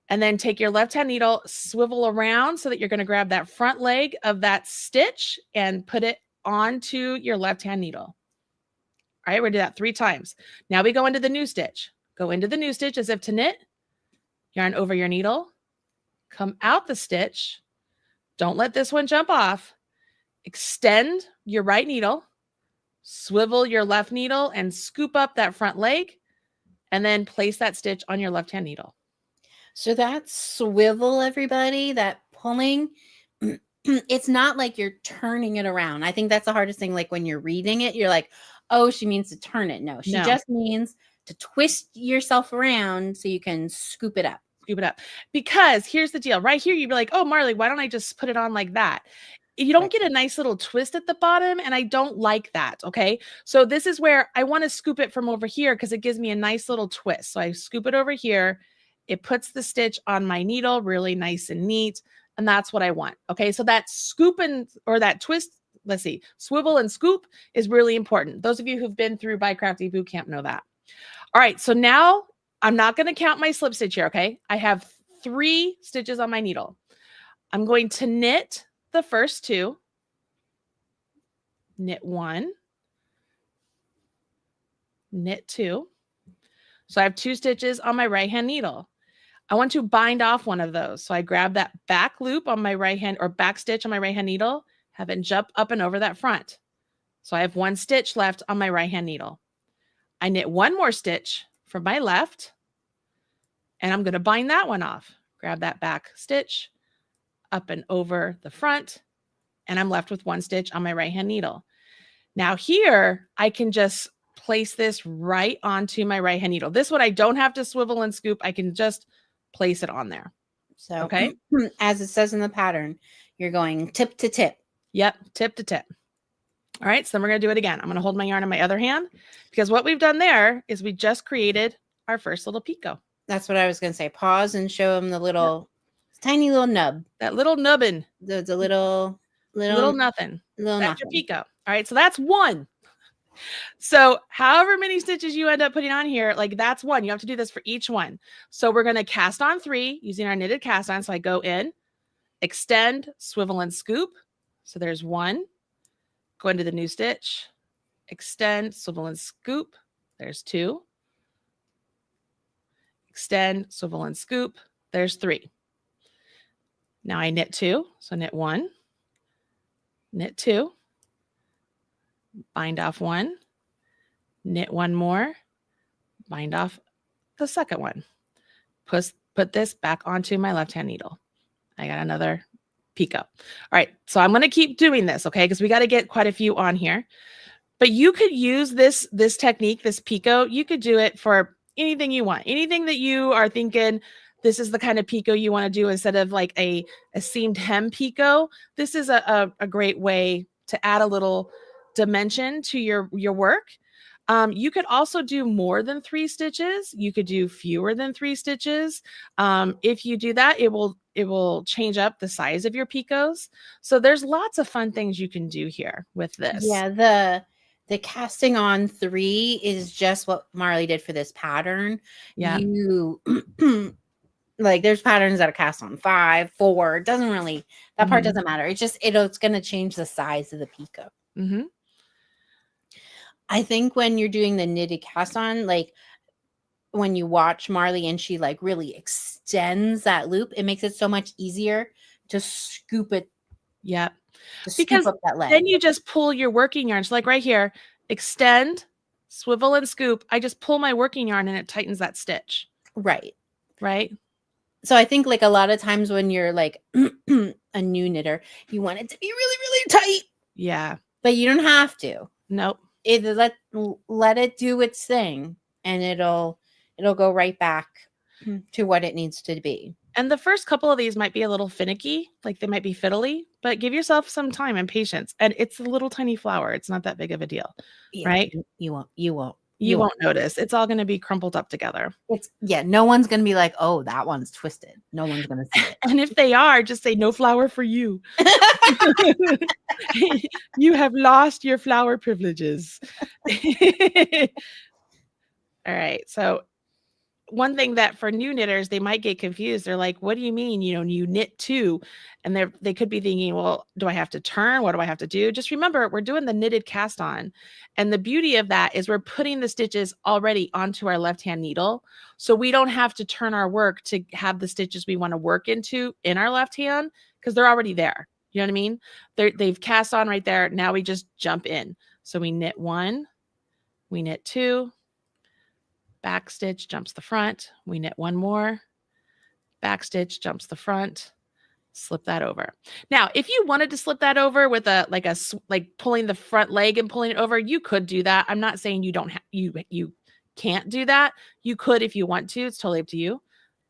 and then take your left hand needle, swivel around so that you're going to grab that front leg of that stitch and put it onto your left hand needle. All right, we're going to do that 3 times. Now we go into the new stitch. Go into the new stitch as if to knit, yarn over your needle, come out the stitch. Don't let this one jump off. Extend your right needle, swivel your left needle and scoop up that front leg, and then place that stitch on your left hand needle. So that swivel, everybody, that pulling, it's not like you're turning it around. I think that's the hardest thing. Like when you're reading it, you're like, oh, she means to turn it. No, she just means to twist yourself around so you can scoop it up. Scoop it up. Because here's the deal. Right here, you'd be like, oh, Marley, why don't I just put it on like that? You don't get a nice little twist at the bottom, and I don't like that, okay? So this is where I want to scoop it from over here because it gives me a nice little twist. So I scoop it over here. It puts the stitch on my needle really nice and neat. And that's what I want. Okay, so that scoop or that twist, let's see, swivel and scoop is really important. Those of you who've been through BiCrafty Bootcamp know that. All right, so now I'm not going to count my slip stitch here, okay? I have 3 stitches on my needle. I'm going to knit the first 2, knit 1, knit 2. So I have 2 stitches on my right hand needle. I want to bind off one of those. So I grab that back loop on my right hand or back stitch on my right hand needle, have it jump up and over that front. So I have 1 stitch left on my right hand needle. I knit 1 more stitch from my left, and I'm going to bind that one off. Grab that back stitch up and over the front, and I'm left with 1 stitch on my right hand needle. Now here, I can just place this right onto my right hand needle. This one I don't have to swivel and scoop. I can just place it on there. So, okay. As it says in the pattern, you're going tip to tip. Yep, tip to tip. All right, so then we're going to do it again. I'm going to hold my yarn in my other hand because what we've done there is we just created our first little picot. That's what I was going to say. Pause and show them the little tiny little nub. That little nubbin. The little nothing. Little that's nothing. your picot. All right, so that's one. So however many stitches you end up putting on here, like that's one. You have to do this for each one. So we're going to cast on 3 using our knitted cast on. So I go in, extend, swivel and scoop. So there's 1. Go into the new stitch, extend, swivel and scoop. There's 2. Extend, swivel and scoop. There's 3. Now I knit 2. So knit 1, knit 2, bind off 1, knit 1 more, bind off the second one. Put this back onto my left hand needle. I got another picot. All right, so I'm going to keep doing this, okay? Because we got to get quite a few on here. But you could use this technique, this picot. You could do it for anything you want. Anything that you are thinking this is the kind of picot you want to do instead of like a seamed hem picot. This is a great way to add a little dimension to your work. You could also do more than 3 stitches. You could do fewer than 3 stitches. If you do that, it will change up the size of your picots. So there's lots of fun things you can do here with this. Yeah, the casting on 3 is just what Marley did for this pattern. Yeah. You like there's patterns that are cast on 5, 4. It doesn't really, that part doesn't matter. It's just it's going to change the size of the picot. I think when you're doing the knitted cast on, like when you watch Marley and she like really extends that loop, it makes it so much easier to scoop it. Yeah. Because up that leg. Then you just pull your working yarn. So like right here, extend, swivel and scoop. I just pull my working yarn and it tightens that stitch. Right. So I think like a lot of times when you're like a new knitter, you want it to be really, really tight. Yeah. But you don't have to. Nope. Let it do its thing and it'll go right back to what it needs to be. And the first couple of these might be a little finicky, like they might be fiddly, but give yourself some time and patience. And it's a little tiny flower. It's not that big of a deal, right? You won't notice. It's all going to be crumpled up together. No one's going to be like, oh, that one's twisted. No one's going to see it. And if they are, just say no flower for you. You have lost your flower privileges. All right. So one thing that for new knitters, they might get confused. They're like, what do you mean? You knit 2, and they could be thinking, well, do I have to turn? What do I have to do? Just remember, we're doing the knitted cast on. And the beauty of that is we're putting the stitches already onto our left-hand needle. So we don't have to turn our work to have the stitches we want to work into in our left hand because they're already there. You know what I mean? They've cast on right there. Now we just jump in. So we knit 1, we knit 2, back stitch jumps the front, we knit 1 more, back stitch jumps the front, slip that over. Now, if you wanted to slip that over with like pulling the front leg and pulling it over, you could do that. I'm not saying you don't you can't do that. You could if you want to. It's totally up to you.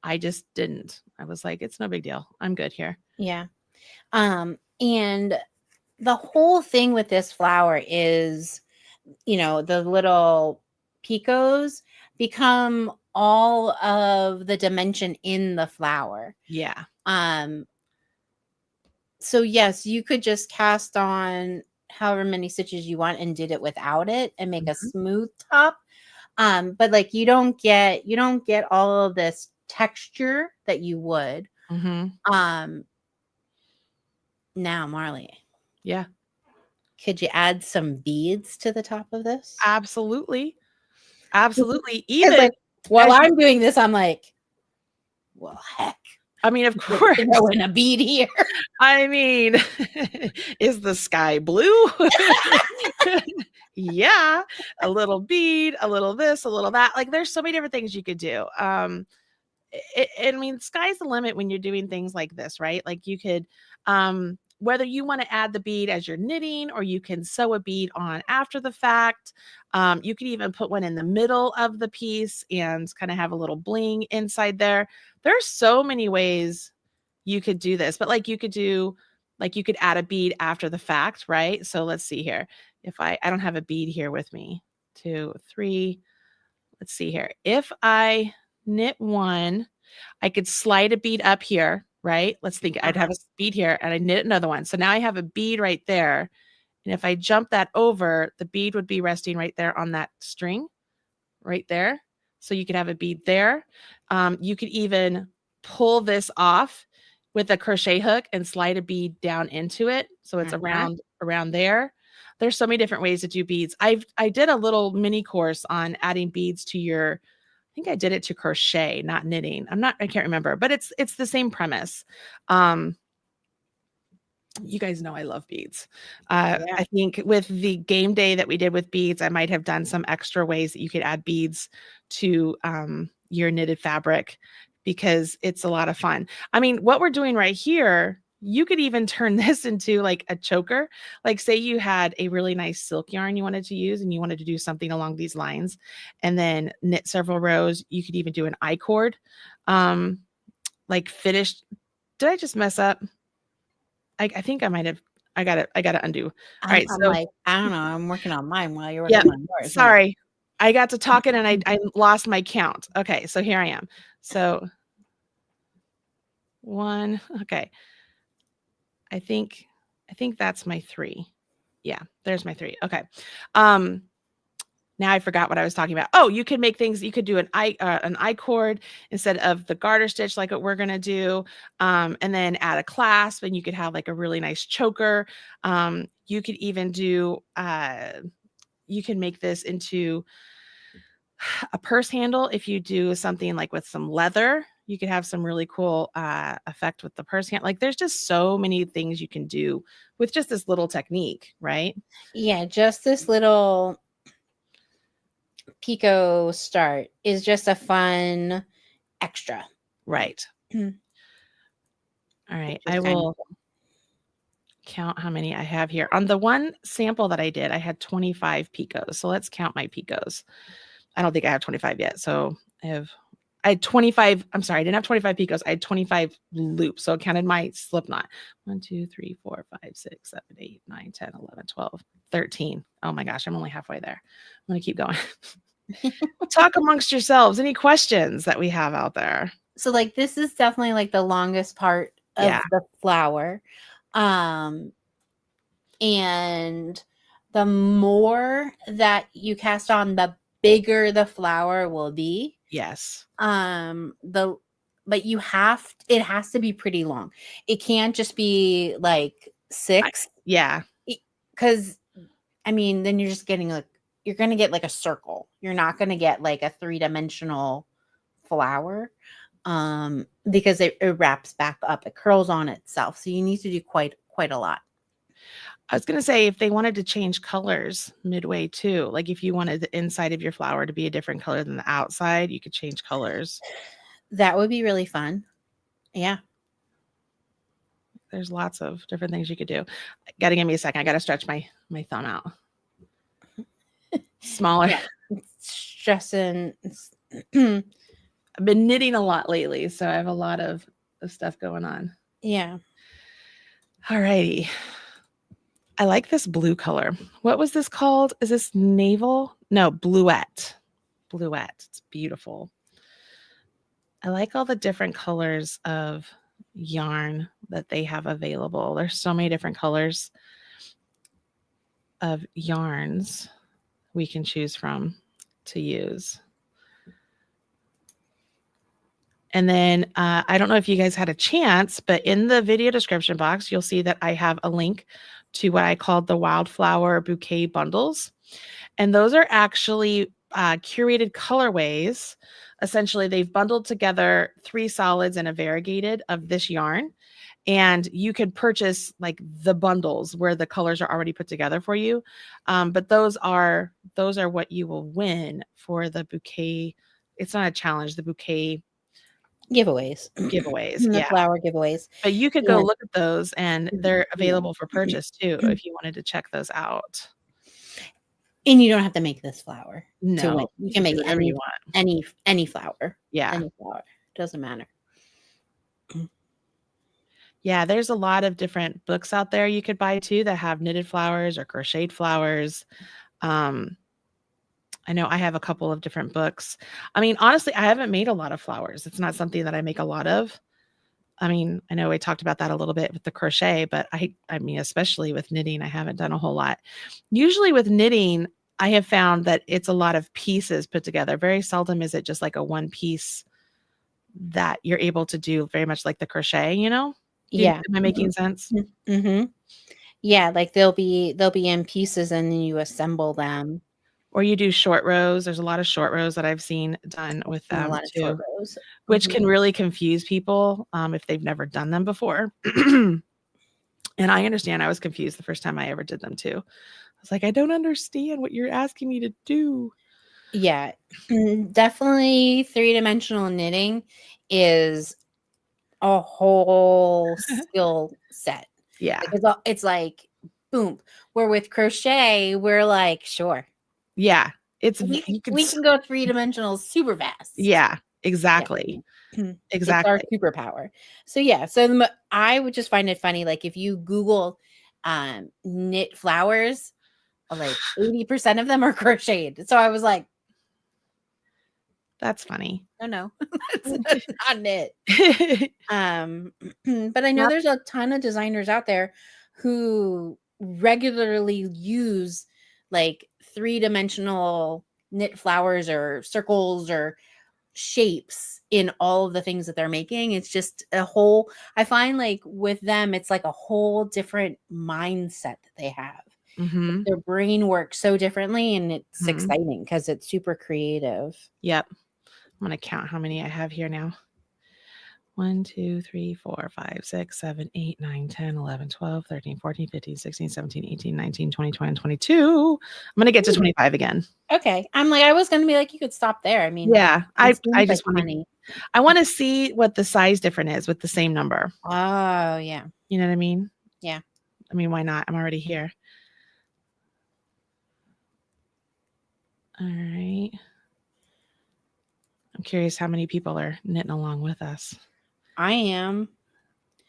I just didn't. I was like, it's no big deal. I'm good here. Yeah. And the whole thing with this flower is, the little picots become all of the dimension in the flower. Yeah. So yes, you could just cast on however many stitches you want and did it without it and make a smooth top. But like you don't get all of this texture that you would. Now, Marley. Yeah. Could you add some beads to the top of this? Absolutely. Even like, while I'm doing this, I'm like, well, heck. I mean, of course. Throwing a bead here. I mean, is the sky blue? Yeah. A little bead, a little this, a little that. Like there's so many different things you could do. I mean, sky's the limit when you're doing things like this, right? Like you could, whether you want to add the bead as you're knitting, or you can sew a bead on after the fact. You could even put one in the middle of the piece and kind of have a little bling inside there. There are so many ways you could do this, but like you could add a bead after the fact, right? So let's see here. If I don't have a bead here with me. 2, 3. Let's see here. If I knit one, I could slide a bead up here, right? Let's think I'd have a bead here and I knit another one. So now I have a bead right there. And if I jump that over, the bead would be resting right there on that string right there. So you could have a bead there. You could even pull this off with a crochet hook and slide a bead down into it. So it's around there. There's so many different ways to do beads. I did a little mini course on adding beads to your, I think I did it to crochet, not knitting. I can't remember, but it's the same premise. You guys know I love beads. I think with the game day that we did with beads, I might have done some extra ways that you could add beads to your knitted fabric, because it's a lot of fun. I mean, what we're doing right here, you could even turn this into like a choker. Like say you had a really nice silk yarn you wanted to use and you wanted to do something along these lines and then knit several rows. You could even do an I-cord, like finished. Did I just mess up? I think I might have. I gotta undo. All right. I'm so like, I don't know. I'm working on mine while you're working on yours. Sorry. I got to talking and I lost my count. Okay. So here I am. So 1. Okay. I think that's my 3. Yeah, there's my 3. Okay. Now I forgot what I was talking about. Oh, you could make things. You could do an I-cord instead of the garter stitch, like what we're gonna do, and then add a clasp, and you could have like a really nice choker. You could even do. You can make this into a purse handle if you do something like with some leather. You could have some really cool effect with the purse handle. Like there's just so many things you can do with just this little technique, right? Yeah, just this little picot start is just a fun extra. Right. All right. I will count how many I have here. On the one sample that I did, I had 25 picots. So let's count my picots. I don't think I have 25 yet. So I had 25. I'm sorry, I didn't have 25 picots. I had 25 loops. So I counted my slip knot. 1, 2, 3, 4, 5, 6, 7, 8, 9, 10, 11, 12, 13. Oh my gosh, I'm only halfway there. I'm going to keep going. Talk amongst yourselves. Any questions that we have out there? So like this is definitely like the longest part of the flower. And the more that you cast on, the bigger the flower will be. Yes. But it has to be pretty long. It can't just be like 6. Because I mean, then you're just getting like, you're going to get like a circle. You're not going to get like a 3-dimensional flower, because it wraps back up. It curls on itself. So you need to do quite a lot. I was going to say, if they wanted to change colors midway too, like if you wanted the inside of your flower to be a different color than the outside, you could change colors. That would be really fun. Yeah. There's lots of different things you could do. Got to give me a second. I got to stretch my thumb out. Smaller. Yeah. Stressing. I've been knitting a lot lately, so I have a lot of stuff going on. Yeah. All righty. I like this blue color. What was this called? Is this navel? No, bluette. Bluette. It's beautiful. I like all the different colors of yarn that they have available. There's so many different colors of yarns we can choose from to use. And then I don't know if you guys had a chance, but in the video description box, you'll see that I have a link to what I called the Wildflower Bouquet Bundles. And those are actually curated colorways. Essentially, they've bundled together 3 solids and a variegated of this yarn. And you could purchase like the bundles where the colors are already put together for you. But those are what you will win for the bouquet. It's not a challenge, the bouquet giveaways. giveaways. The Yeah. flower giveaways. But you could go look at those, and they're available for And purchase too if you wanted to check those out. you don't have to make this flower to No, win. You can make do whatever you want. any flower. Yeah. Any flower. Doesn't matter. Yeah, there's a lot of different books out there you could buy too that have knitted flowers or crocheted flowers. I know I have a couple of different books. I mean, honestly, I haven't made a lot of flowers. It's not something that I make a lot of. I mean, I know we talked about that a little bit with the crochet, but I mean, especially with knitting, I haven't done a whole lot. Usually with knitting, I have found that it's a lot of pieces put together. Very seldom is it just like a one piece that you're able to do, very much like the crochet, you know? Yeah. Am I making sense? Mm-hmm. Yeah, like they'll be in pieces and then you assemble them. Or you do short rows. There's a lot of short rows that I've seen done with them A lot of too, short rows. which can really confuse people if they've never done them before. And I understand. I was confused the first time I ever did them too. I was like, I don't understand what you're asking me to do. Yeah, definitely 3-dimensional knitting is a whole skill set. Yeah. Like it's like, boom. Where with crochet, we're like, sure. Yeah. We can go 3-dimensional super fast. Yeah, exactly. Yeah. Exactly. It's our superpower. So yeah, so I would just find it funny. Like if you Google knit flowers, like 80% of them are crocheted. So I was like, that's funny. Oh no, that's not knit. But I know there's a ton of designers out there who regularly use like 3-dimensional knit flowers or circles or shapes in all of the things that they're making. It's just I find like with them, it's like a whole different mindset that they have. Mm-hmm. Their brain works so differently, and it's exciting because it's super creative. Yep. I'm going to count how many I have here now. 1, 2, 3, 4, 5, 6, 7, 8, 9, 10, 11, 12, 13, 14, 15, 16, 17, 18, 19, 20, 21, 22. I'm going to get to 25 again. Okay. I'm like, I was going to be like, you could stop there. I mean, yeah, I just I want to see what the size difference is with the same number. Oh, yeah. You know what I mean? Yeah. I mean, why not? I'm already here. All right. I'm curious how many people are knitting along with us. I am.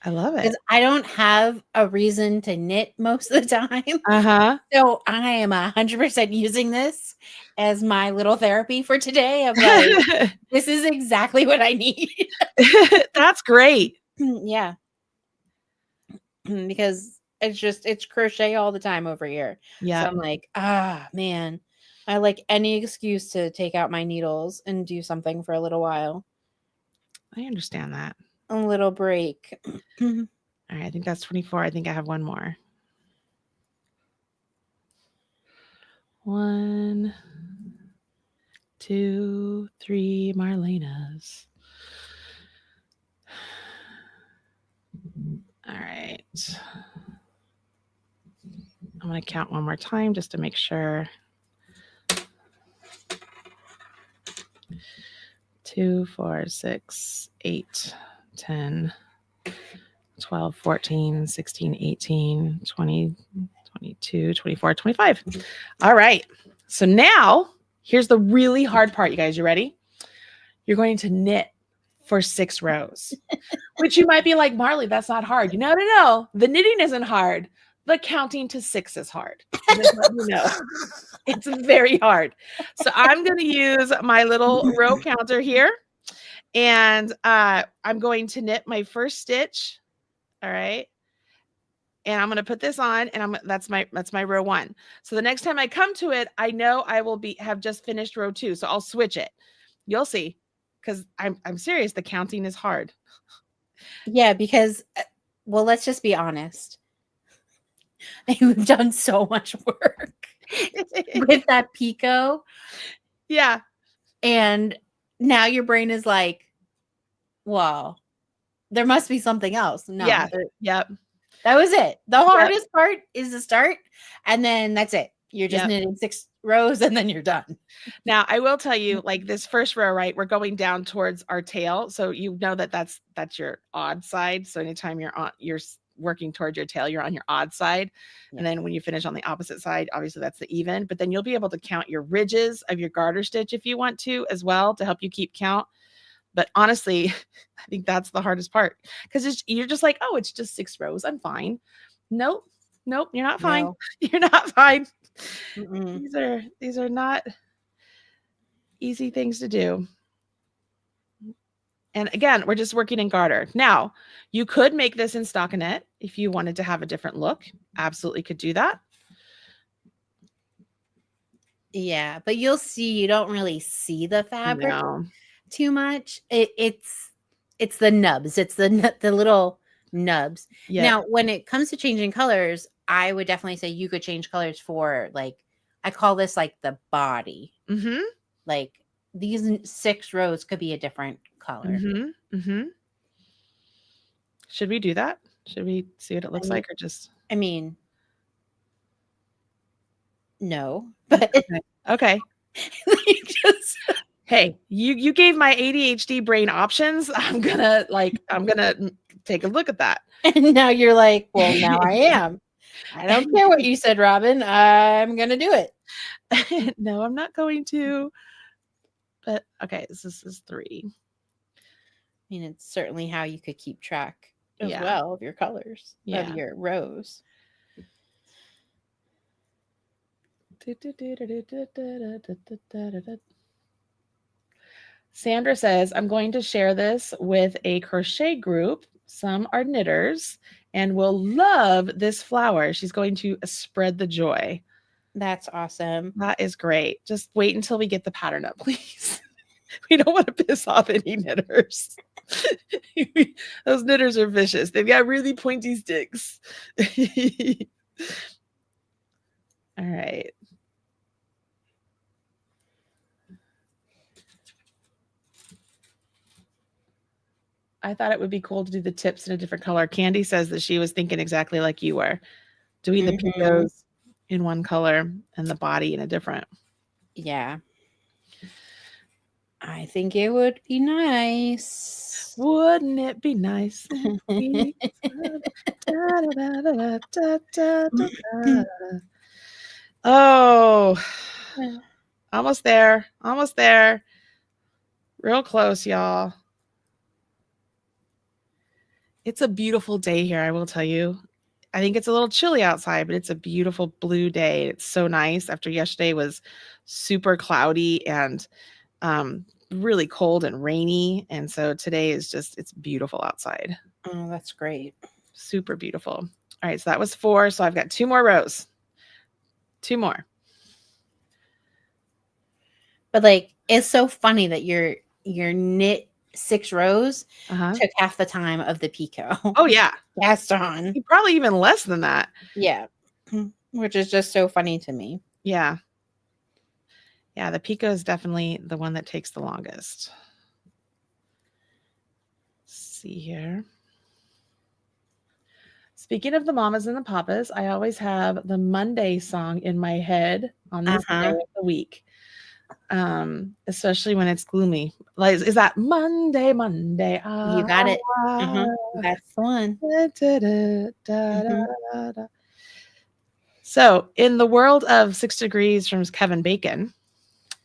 I love it. Because I don't have a reason to knit most of the time. Uh-huh. So I am 100% using this as my little therapy for today. Of like, this is exactly what I need. That's great. Yeah. Because it's crochet all the time over here. Yeah. So I'm like, man. I like any excuse to take out my needles and do something for a little while. I understand that. A little break. All right, I think that's 24. I think I have one more. 1, 2, 3 Marlenas. All right. I'm going to count one more time just to make sure. 2, 4, 6, 8, 10, 12, 14, 16, 18, 20, 22, 24, 25. All right. So now here's the really hard part, you guys. You ready? You're going to knit for 6 rows, which you might be like, Marley, that's not hard. No. The knitting isn't hard. The counting to 6 is hard. Just let you know. It's very hard. So I'm going to use my little row counter here. And I'm going to knit my first stitch. All right. And I'm going to put this on, and that's my row 1. So the next time I come to it, I know I will have just finished row 2. So I'll switch it. You'll see, because I'm serious. The counting is hard. Yeah, because, well, let's just be honest. We've done so much work with that picot. Yeah. And now your brain is like, well, there must be something else. No. Yeah. Yep. That was it. The hardest part is the start. And then that's it. You're just Yep. knitting 6 rows and then you're done. Now, I will tell you, like this first row, right? We're going down towards our tail. So you know that that's your odd side. So anytime you're working towards your tail, you're on your odd side. Yeah. And then when you finish on the opposite side, obviously that's the even. But then you'll be able to count your ridges of your garter stitch if you want to as well, to help you keep count. But honestly, I think that's the hardest part, because you're just like, oh, it's just 6 rows. I'm fine. Nope. You're not fine. No. You're not fine. Mm-mm. These are not easy things to do. And again, we're just working in garter. Now, you could make this in stockinette if you wanted to have a different look. Absolutely could do that. Yeah, but you'll see, you don't really see the fabric too much. It's the nubs. It's the little nubs. Yeah. Now, when it comes to changing colors, I would definitely say you could change colors for, like, I call this like the body. Mm-hmm. Like these 6 rows could be a different color. Mm-hmm. Mm-hmm. Should we do that? Should we see what it looks like, or just? I mean, no, but okay. Hey, you gave my ADHD brain options. I'm gonna take a look at that. And now you're like, well, now I am. I don't care what you said, Robin. I'm gonna do it. No, I'm not going to. But okay, this is 3. I mean, it's certainly how you could keep track as well of your colors, of your rows. Sandra says, I'm going to share this with a crochet group. Some are knitters and will love this flower. She's going to spread the joy. That's awesome. That is great. Just wait until we get the pattern up, please. We don't want to piss off any knitters. Those knitters are vicious. They've got really pointy sticks. All right. I thought it would be cool to do the tips in a different color. Candy says that she was thinking exactly like you were, doing the picots in one color and the body in a different. Yeah. I think it would be nice. Wouldn't it be nice? Oh, almost there. Almost there. Real close, y'all. It's a beautiful day here, I will tell you. I think it's a little chilly outside, but it's a beautiful blue day. It's so nice after yesterday was super cloudy and really cold and rainy. And so today is just, it's beautiful outside. Oh, that's great. Super beautiful. All right, so that was 4. So I've got 2 more rows. 2 more. But like, it's so funny that your knit 6 rows took half the time of the picot. Oh yeah, cast on. Probably even less than that. Yeah, which is just so funny to me. Yeah, the picot is definitely the one that takes the longest. Let's see here. Speaking of the mamas and the papas, I always have the Monday song in my head on this day of the week. Especially when it's gloomy. Like, is that Monday? You got it. That's the one. So, in the world of 6 Degrees from Kevin Bacon.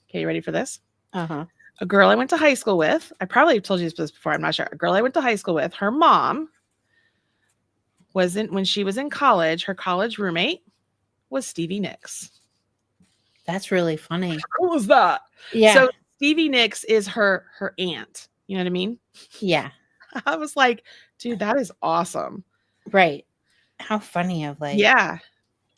Okay, you ready for this? A girl I went to high school with. I probably told you this before. I'm not sure. A girl I went to high school with. Her mom when she was in college. Her college roommate was Stevie Nicks. That's really funny. How cool is that? Yeah. So Stevie Nicks is her aunt. You know what I mean? Yeah. I was like, dude, that is awesome. Right. How funny of like. Yeah.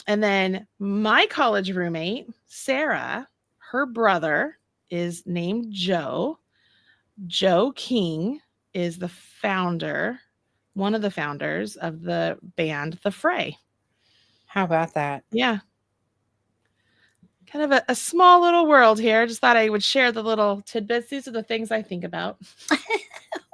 And then my college roommate, Sarah, her brother is named Joe. Joe King is the founder, one of the founders of the band The Fray. How about that? Yeah. Kind of a small little world here. Just thought I would share the little tidbits. These are the things I think about.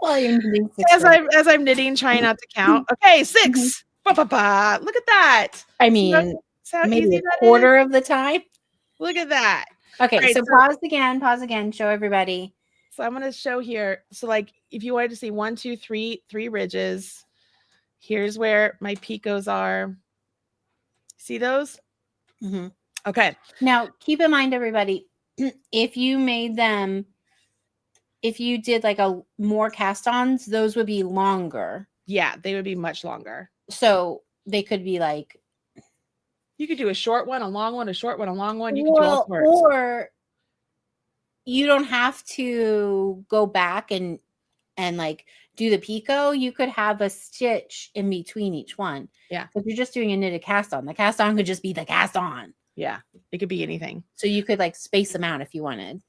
Well, you're knitting as I'm knitting, trying not to count. Okay, 6. Look at that. I mean, how maybe easy a that is? quarter of the time. Look at that. Okay, Right, so pause again, show everybody. So I'm going to show here. So like if you wanted to see 1, 2, 3, 3 ridges, here's where my picos are. See those? Mm-hmm. Okay. Now, keep in mind, everybody, if you made them, if you did like a more cast-ons, those would be longer. Yeah, they would be much longer. So they could be like, you could do a short one, a long one, a short one, a long one. You could do all well, sorts. or you don't have to go back and like do the picot. You could have a stitch in between each one. Yeah. If you're just doing a knitted cast on, the cast on could just be the cast on. Yeah, it could be anything. So you could like space them out if you wanted.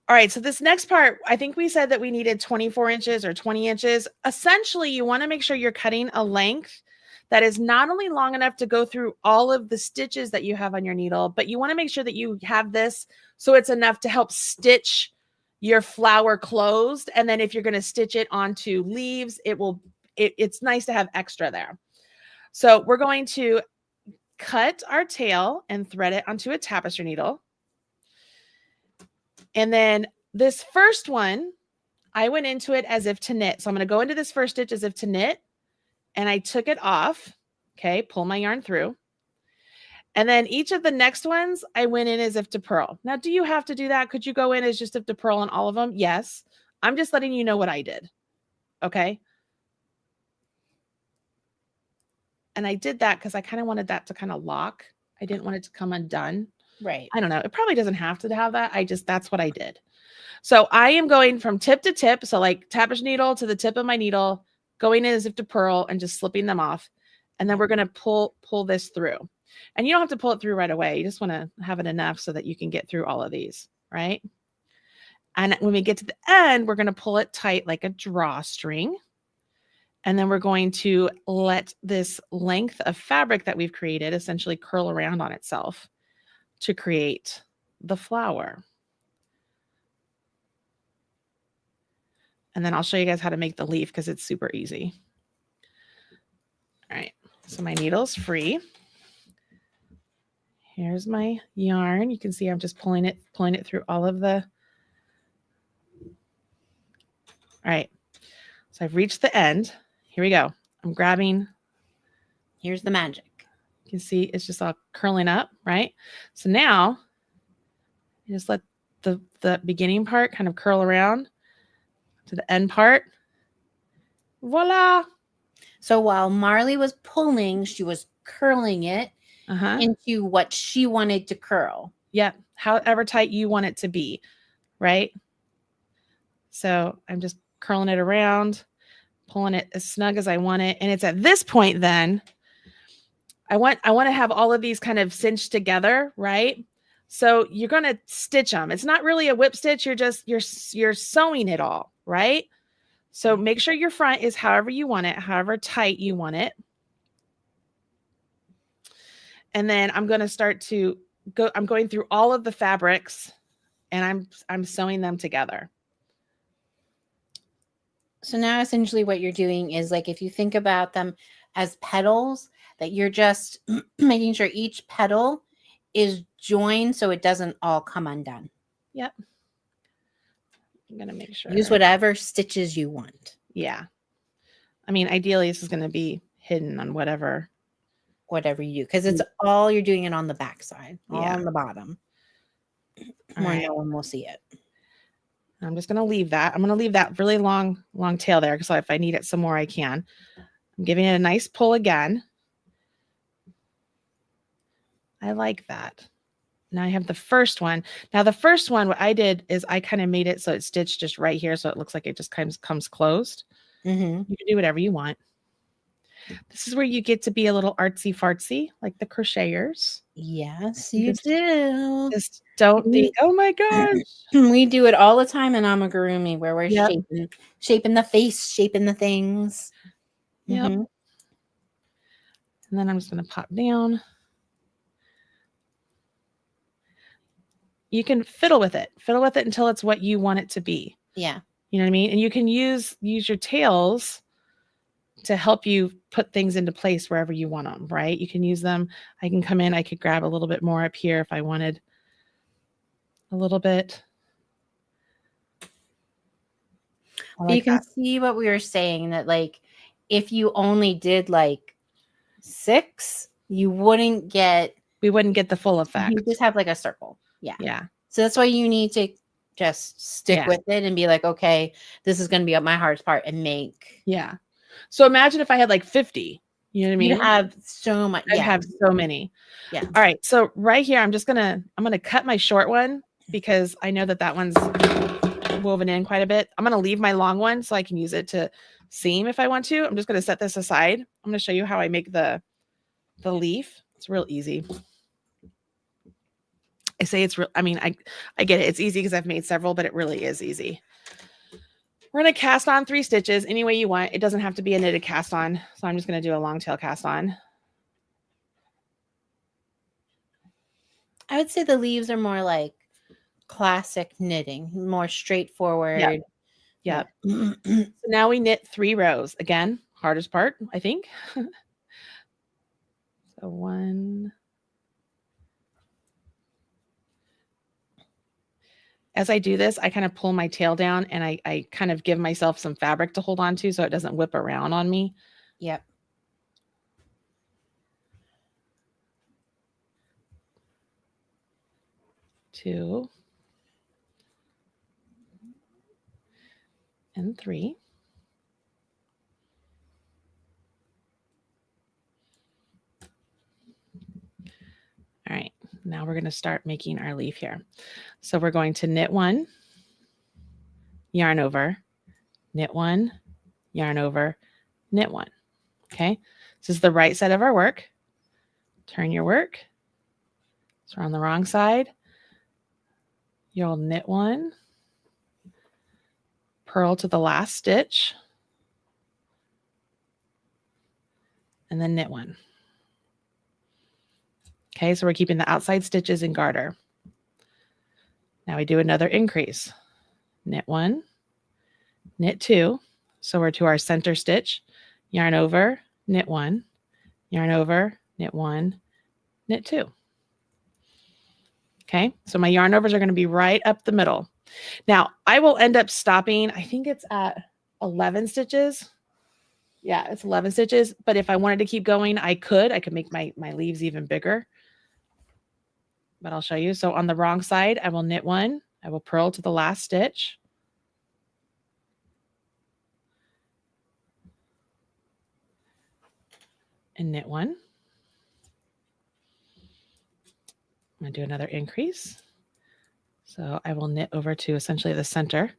All right, so this next part, I think we said that we needed 24 inches or 20 inches. Essentially, you want to make sure you're cutting a length that is not only long enough to go through all of the stitches that you have on your needle, but you want to make sure that you have this so it's enough to help stitch your flower closed. And then if you're going to stitch it onto leaves, it's nice to have extra there. So we're going to cut our tail and thread it onto a tapestry needle. And then this first one, I went into it as if to knit. So I'm going to go into this first stitch as if to knit, and I took it off. Okay, pull my yarn through. And then each of the next ones, I went in as if to purl. Now, do you have to do that? Could you go in as just if to purl on all of them? Yes. I'm just letting you know what I did. Okay. And I did that because I kind of wanted that to kind of lock. I didn't want it to come undone. Right. I don't know. It probably doesn't have to have that. That's what I did. So I am going from tip to tip. So like tapestry needle to the tip of my needle, going in as if to purl and just slipping them off. And then we're going to pull this through. And you don't have to pull it through right away. You just want to have it enough so that you can get through all of these, right? And when we get to the end, we're going to pull it tight like a drawstring. And then we're going to let this length of fabric that we've created essentially curl around on itself to create the flower. And then I'll show you guys how to make the leaf because it's super easy. All right, so my needle's free. Here's my yarn. You can see I'm just pulling it through all of the. All right, so I've reached the end. Here we go. I'm grabbing. Here's the magic. You can see it's just all curling up, right? So now you just let the beginning part kind of curl around to the end part. Voila. So while Marley was pulling, she was curling it into what she wanted to curl. Yeah, however tight you want it to be, right? So I'm just curling it around, pulling it as snug as I want it. And it's at this point then, I want to have all of these kind of cinched together, right? So you're going to stitch them. It's not really a whip stitch. You're sewing it all, right? So make sure your front is however you want it, however tight you want it. And then I'm going to start to go, I'm going through all of the fabrics and I'm sewing them together. So now essentially what you're doing is like, if you think about them as petals, that you're just making sure each petal is joined so it doesn't all come undone. Yep. I'm going to make sure. Use whatever stitches you want. Yeah. I mean, ideally this is going to be hidden on whatever you, because it's all, you're doing it on the back side, all on the bottom, where no one will see it. I'm just going to leave that. I'm going to leave that really long tail there because if I need it some more, I can. I'm giving it a nice pull again. I like that. Now I have the first one. Now the first one, what I did is I kind of made it so it's stitched just right here. So it looks like it just comes closed. You can do whatever you want. This is where you get to be a little artsy fartsy, like the crocheters. Yes, you do. Just don't think, oh my gosh. We do it all the time in amigurumi, where we're shaping the face, shaping the things. Yep. And then I'm just going to pop down. You can fiddle with it until it's what you want it to be. Yeah. You know what I mean? And you can use your tails to help you put things into place wherever you want them, right? You can use them. I can come in, I could grab a little bit more up here if I wanted a little bit. You can see what we were saying, that like if you only did like 6, we wouldn't get the full effect. You just have like a circle. Yeah. Yeah. So that's why you need to just stick with it and be like, okay, this is going to be my hardest part, and make. Yeah. So imagine if I had like 50, you know what I mean? You'd have so much. I'd have so many. Yeah. All right. So right here, I'm going to cut my short one because I know that one's woven in quite a bit. I'm going to leave my long one so I can use it to seam if I want to. I'm just going to set this aside. I'm going to show you how I make the leaf. It's real easy. I say it's real. I mean, I get it. It's easy because I've made several, but it really is easy. We're going to cast on 3 stitches any way you want. It doesn't have to be a knitted cast on. So I'm just going to do a long tail cast on. I would say the leaves are more like classic knitting, more straightforward. Yeah. So now we knit 3 rows. Again, hardest part, I think. So 1. As I do this, I kind of pull my tail down and I kind of give myself some fabric to hold on to so it doesn't whip around on me. Yep. Two. And 3. All right, now we're going to start making our leaf here. So we're going to knit 1, yarn over, knit 1, yarn over, knit 1. Okay, this is the right side of our work. Turn your work. So we're on the wrong side. You'll knit 1, purl to the last stitch, and then knit 1. Okay, so we're keeping the outside stitches in garter. Now we do another increase. Knit 1, knit 2. So we're to our center stitch, yarn over, knit 1, yarn over, knit 1, knit 2. Okay, so my yarn overs are going to be right up the middle. Now I will end up stopping, I think it's at 11 stitches. Yeah, it's 11 stitches. But if I wanted to keep going, I could make my leaves even bigger. But I'll show you. So on the wrong side, I will knit 1. I will purl to the last stitch. And knit 1. I'm going to do another increase. So I will knit over to essentially the center.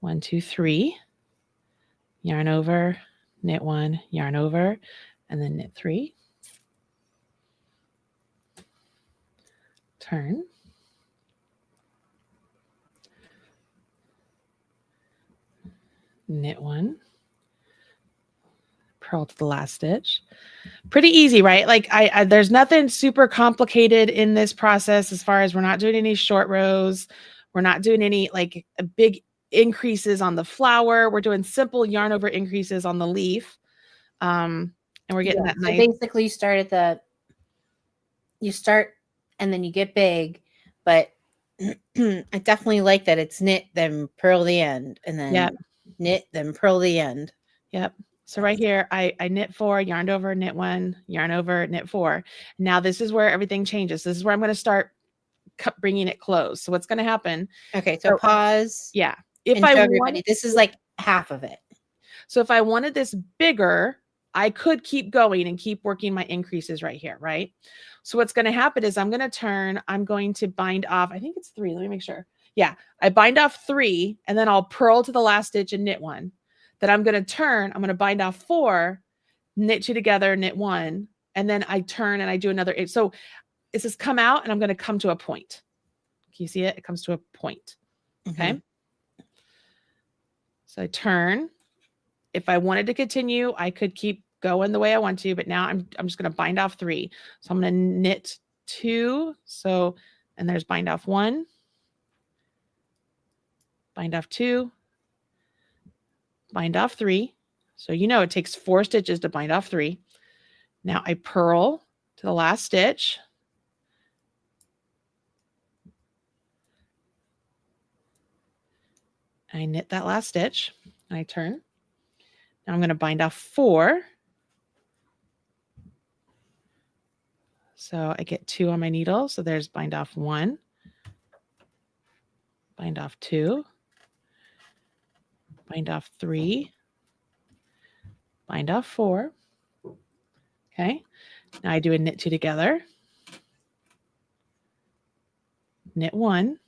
1, 2, 3. Yarn over, knit 1, yarn over, and then knit 3. Turn. Knit 1. Purl to the last stitch. Pretty easy, right? Like there's nothing super complicated in this process as far as we're not doing any short rows. We're not doing any like big increases on the flower. We're doing simple yarn over increases on the leaf. And we're getting that nice. So basically you start and then you get big, but I definitely like that it's knit, then purl the end, and then knit, then purl the end. Yep. So right here, I knit 4, yarned over, knit 1, yarn over, knit 4. Now this is where everything changes. This is where I'm going to start bringing it close. So what's going to happen? Okay, so pause. Yeah. If I everybody, this is like half of it. So if I wanted this bigger, I could keep going and keep working my increases right here, right? So what's going to happen is I'm going to turn, I'm going to bind off, I think it's 3. Let me make sure. Yeah, I bind off 3 and then I'll purl to the last stitch and knit 1. Then I'm going to turn, I'm going to bind off 4, knit 2 together, knit 1, and then I turn and I do another 8. So it says come out and I'm going to come to a point. Can you see it? It comes to a point. Okay. Mm-hmm. So I turn. If I wanted to continue, I could keep going the way I want to, but now I'm just going to bind off 3. So I'm going to knit 2. So, and there's bind off 1, bind off 2, bind off 3, So you know it takes 4 stitches to bind off 3. Now I purl to the last stitch. I knit that last stitch. I turn. Now I'm going to bind off 4. So I get 2 on my needle. So there's bind off 1, bind off 2, bind off 3, bind off 4. Okay. Now I do a knit 2 together, knit 1.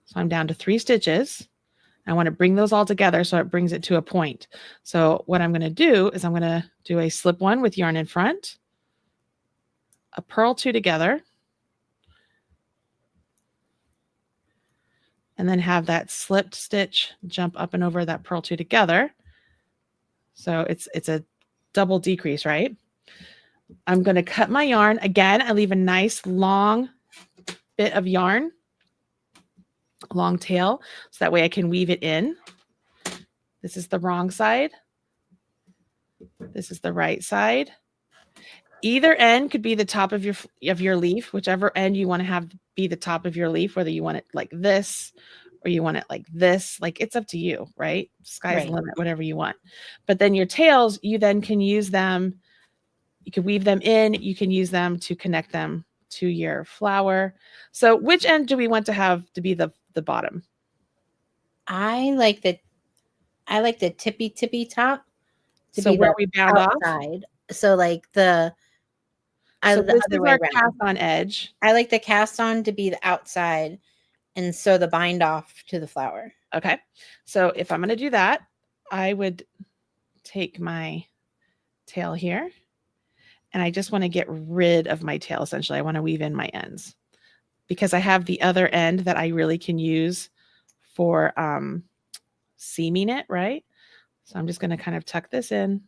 So I'm down to 3 stitches. I want to bring those all together so it brings it to a point. So what I'm going to do is I'm going to do a slip 1 with yarn in front, a purl 2 together, and then have that slipped stitch jump up and over that purl 2 together. So it's a double decrease, right? I'm going to cut my yarn. Again, I leave a nice long bit of yarn, long tail, so that way I can weave it in. This is the wrong side. This is the right side. Either end could be the top of your leaf, whichever end you want to have be the top of your leaf, whether you want it like this or you want it like this. Like, it's up to you, right? Sky's the limit, whatever you want. But then your tails, you then can use them. You can weave them in. You can use them to connect them to your flower. So which end do we want to have to be the bottom? I like the tippy top to So be where the we bound outside. So like the so the this other is way our around. cast on edge. I like the cast on to be the outside, and so the bind off to the flower. Okay. So if I'm going to do that, I would take my tail here, and I just want to get rid of my tail. Essentially, I want to weave in my ends because I have the other end that I really can use for seaming it, right? So I'm just going to kind of tuck this in,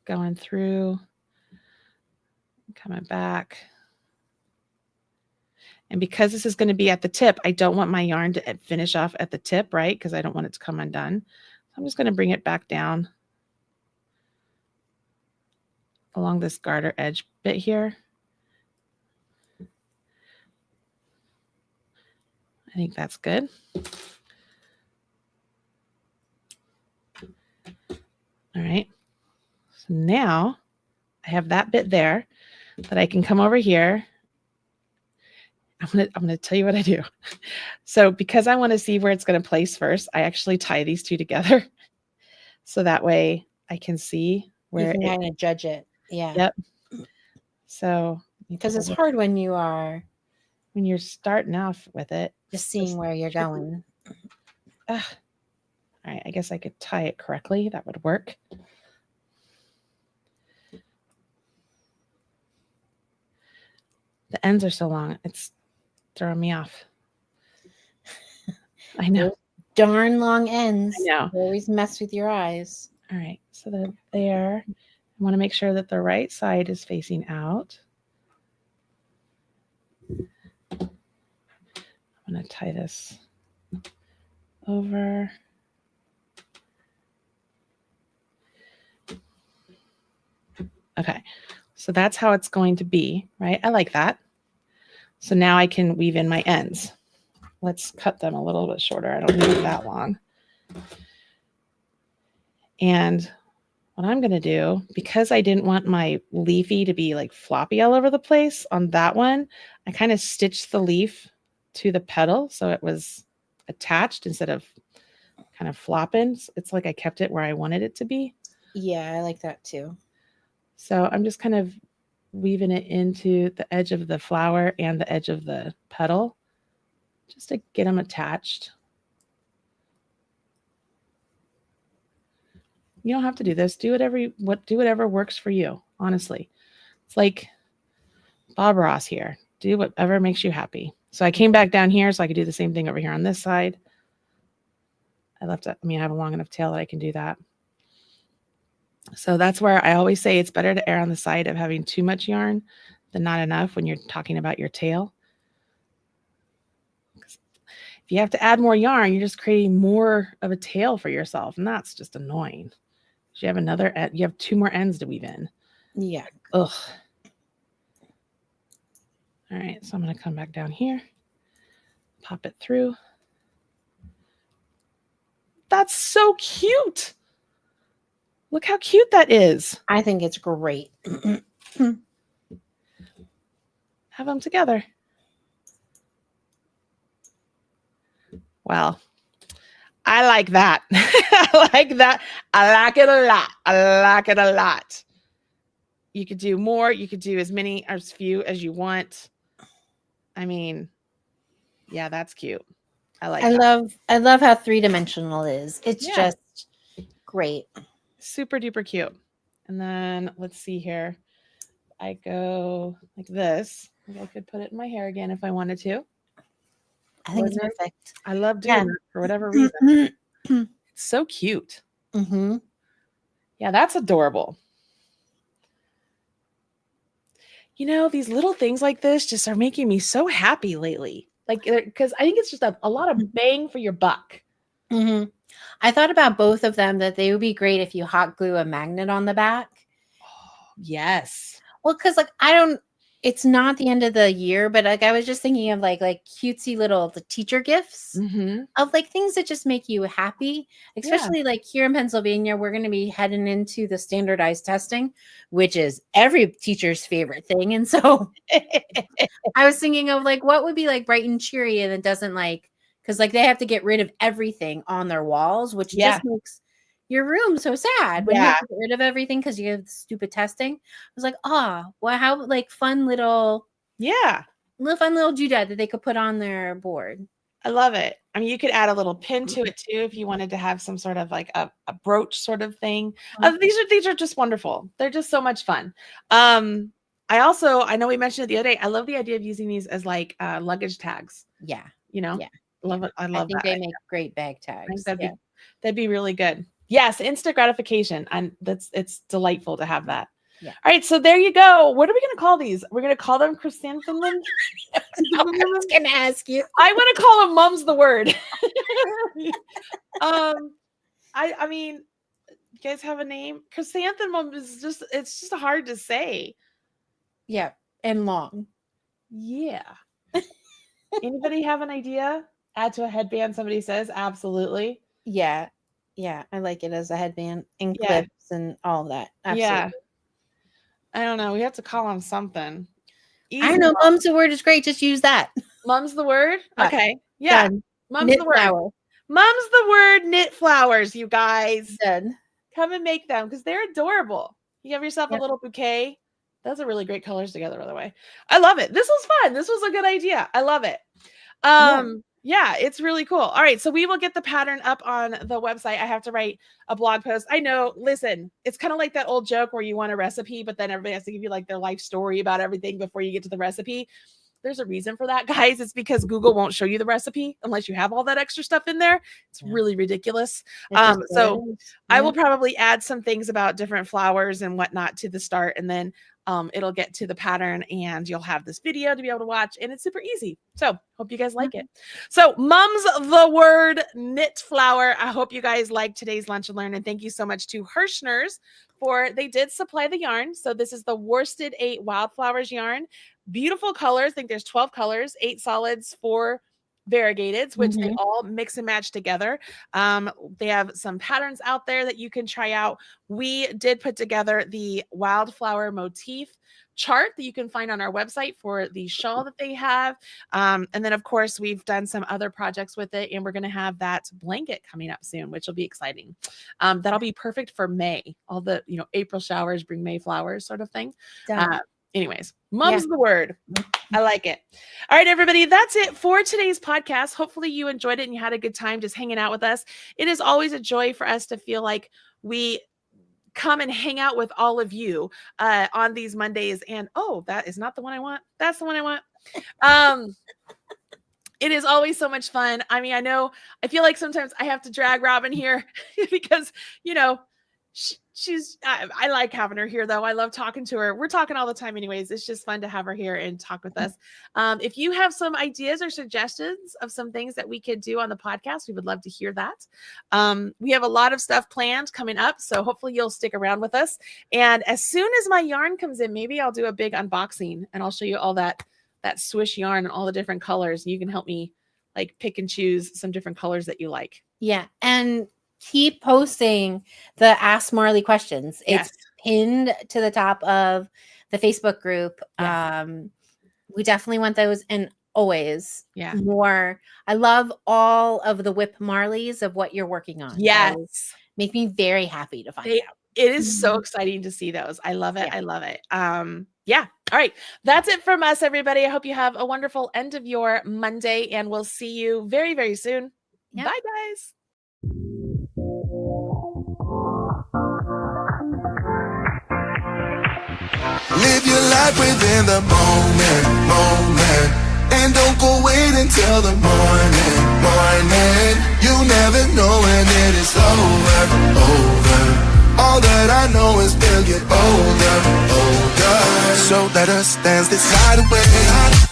going through, coming back. And because this is going to be at the tip, I don't want my yarn to finish off at the tip, right? Because I don't want it to come undone. So I'm just going to bring it back down along this garter edge bit here. I think that's good. All right. So now I have that bit there that I can come over here. I'm gonna tell you what I do. So because I want to see where it's going to place first, I actually tie these two together. So that way I can see where you can kind of judge it. Yeah. Yep. So because it's hard when you're starting off with it, just seeing where you're going. All right, I guess I could tie it correctly. That would work. The ends are so long. It's throwing me off. I know. Those darn long ends. I know. They always mess with your eyes. All right. So they're there. I want to make sure that the right side is facing out. I'm going to tie this over. Okay. So that's how it's going to be, right? I like that. So now I can weave in my ends. Let's cut them a little bit shorter. I don't need it that long. And what I'm going to do, because I didn't want my leafy to be like floppy all over the place on that one, I kind of stitched the leaf to the petal so it was attached instead of kind of flopping. It's like I kept it where I wanted it to be. Yeah, I like that too. So I'm just kind of weaving it into the edge of the flower and the edge of the petal just to get them attached. You don't have to do this. Do whatever works for you. Honestly, it's like Bob Ross here. Do whatever makes you happy. So I came back down here so I could do the same thing over here on this side. I have a long enough tail that I can do that. So that's where I always say it's better to err on the side of having too much yarn than not enough when you're talking about your tail. If you have to add more yarn, you're just creating more of a tail for yourself, and that's just annoying. You have you have 2 more ends to weave in. Yeah. Ugh. All right, so I'm going to come back down here, pop it through. That's so cute. Look how cute that is. I think it's great. Have them together. Well, I like that. I like that. I like it a lot. I like it a lot. You could do more. You could do as few as you want. I mean, yeah, that's cute. I like that. I love how 3-dimensional it is. It's just great. Super duper cute. And then let's see here. I go like this. Maybe I could put it in my hair again if I wanted to. I think it's perfect. I love doing it for whatever reason. It's so cute. Mm-hmm. Yeah, that's adorable. You know, these little things like this just are making me so happy lately. Like, because I think it's just a lot of bang for your buck. Mm-hmm. I thought about both of them, that they would be great if you hot glue a magnet on the back. Oh, yes. Well, because it's not the end of the year, but like I was just thinking of like cutesy little teacher gifts of like things that just make you happy. Especially like here in Pennsylvania, we're going to be heading into the standardized testing, which is every teacher's favorite thing. And so I was thinking of like what would be like bright and cheery, and it doesn't like, because like they have to get rid of everything on their walls, which just makes your room so sad when you have to get rid of everything because you have stupid testing. I was like, well, how like fun little doodad that they could put on their board. I love it. I mean, you could add a little pin to it too if you wanted to have some sort of like a brooch sort of thing. These are just wonderful. They're just so much fun. I know we mentioned it the other day. I love the idea of using these as like luggage tags. Yeah. You know, love it. I love that. I think they make great bag tags. That'd be really good. Yes, instant gratification. And it's delightful to have that. Yeah. All right, so there you go. What are we going to call these? We're going to call them chrysanthemums. I was going to ask you. I want to call them Mum's the word. I mean, you guys have a name? Chrysanthemum is it's just hard to say. Yeah, and long. Yeah. Anybody have an idea? Add to a headband, somebody says. Absolutely. Yeah. Yeah, I like it as a headband and clips and all of that. Absolutely. Yeah. I don't know. We have to call them something. I don't know. Mum's the word is great. Just use that. Mum's the word? Okay. Yeah. Done. Mum's the word. Mum's the word knit flowers, you guys. Done. Come and make them because they're adorable. You have yourself a little bouquet. Those are really great colors together, by the way. I love it. This was fun. This was a good idea. I love it. Yeah, it's really cool. All right, so we will get the pattern up on the website. I have to write a blog post. I know, listen, it's kind of like that old joke where you want a recipe, but then everybody has to give you like their life story about everything before you get to the recipe. There's a reason for that, guys. It's because Google won't show you the recipe unless you have all that extra stuff in there. It's really ridiculous. So I will probably add some things about different flowers and whatnot to the start, and then it'll get to the pattern and you'll have this video to be able to watch, and it's super easy. So hope you guys like it. So Mum's the word knit flower. I hope you guys liked today's lunch and learn, and thank you so much to Herrschners they did supply the yarn. So this is the worsted 8 Wildflowers yarn. Beautiful colors. I think there's 12 colors, 8 solids, 4 variegateds, which they all mix and match together. They have some patterns out there that you can try out. We did put together the wildflower motif chart that you can find on our website for the shawl that they have. And then of course we've done some other projects with it, and we're going to have that blanket coming up soon, which will be exciting. That'll be perfect for May. All the, April showers bring May flowers sort of thing. Anyways, Mum's the word. I like it. All right, everybody. That's it for today's podcast. Hopefully you enjoyed it and you had a good time just hanging out with us. It is always a joy for us to feel we come and hang out with all of you on these Mondays. And that is not the one I want. That's the one I want. It is always so much fun. I mean, I feel like sometimes I have to drag Robin here because, I like having her here though. I love talking to her. We're talking all the time anyways. It's just fun to have her here and talk with us. If you have some ideas or suggestions of some things that we could do on the podcast, we would love to hear that. We have a lot of stuff planned coming up, so hopefully you'll stick around with us. And as soon as my yarn comes in, maybe I'll do a big unboxing and I'll show you all that swish yarn and all the different colors. You can help me like pick and choose some different colors that you like. Yeah. And keep posting the Ask Marley questions. Yes. It's pinned to the top of the Facebook group. Yeah. We definitely want those, and always more. I love all of the whip Marleys of what you're working on. Yes. Those make me very happy to find out. It is so exciting to see those. I love it. I love it. Yeah. All right. That's it from us, everybody. I hope you have a wonderful end of your Monday, and we'll see you very, very soon. Bye, guys. Live your life within the moment, and don't go wait until the morning. You never know when it is over. All that I know is we'll get older. So let us dance this night away.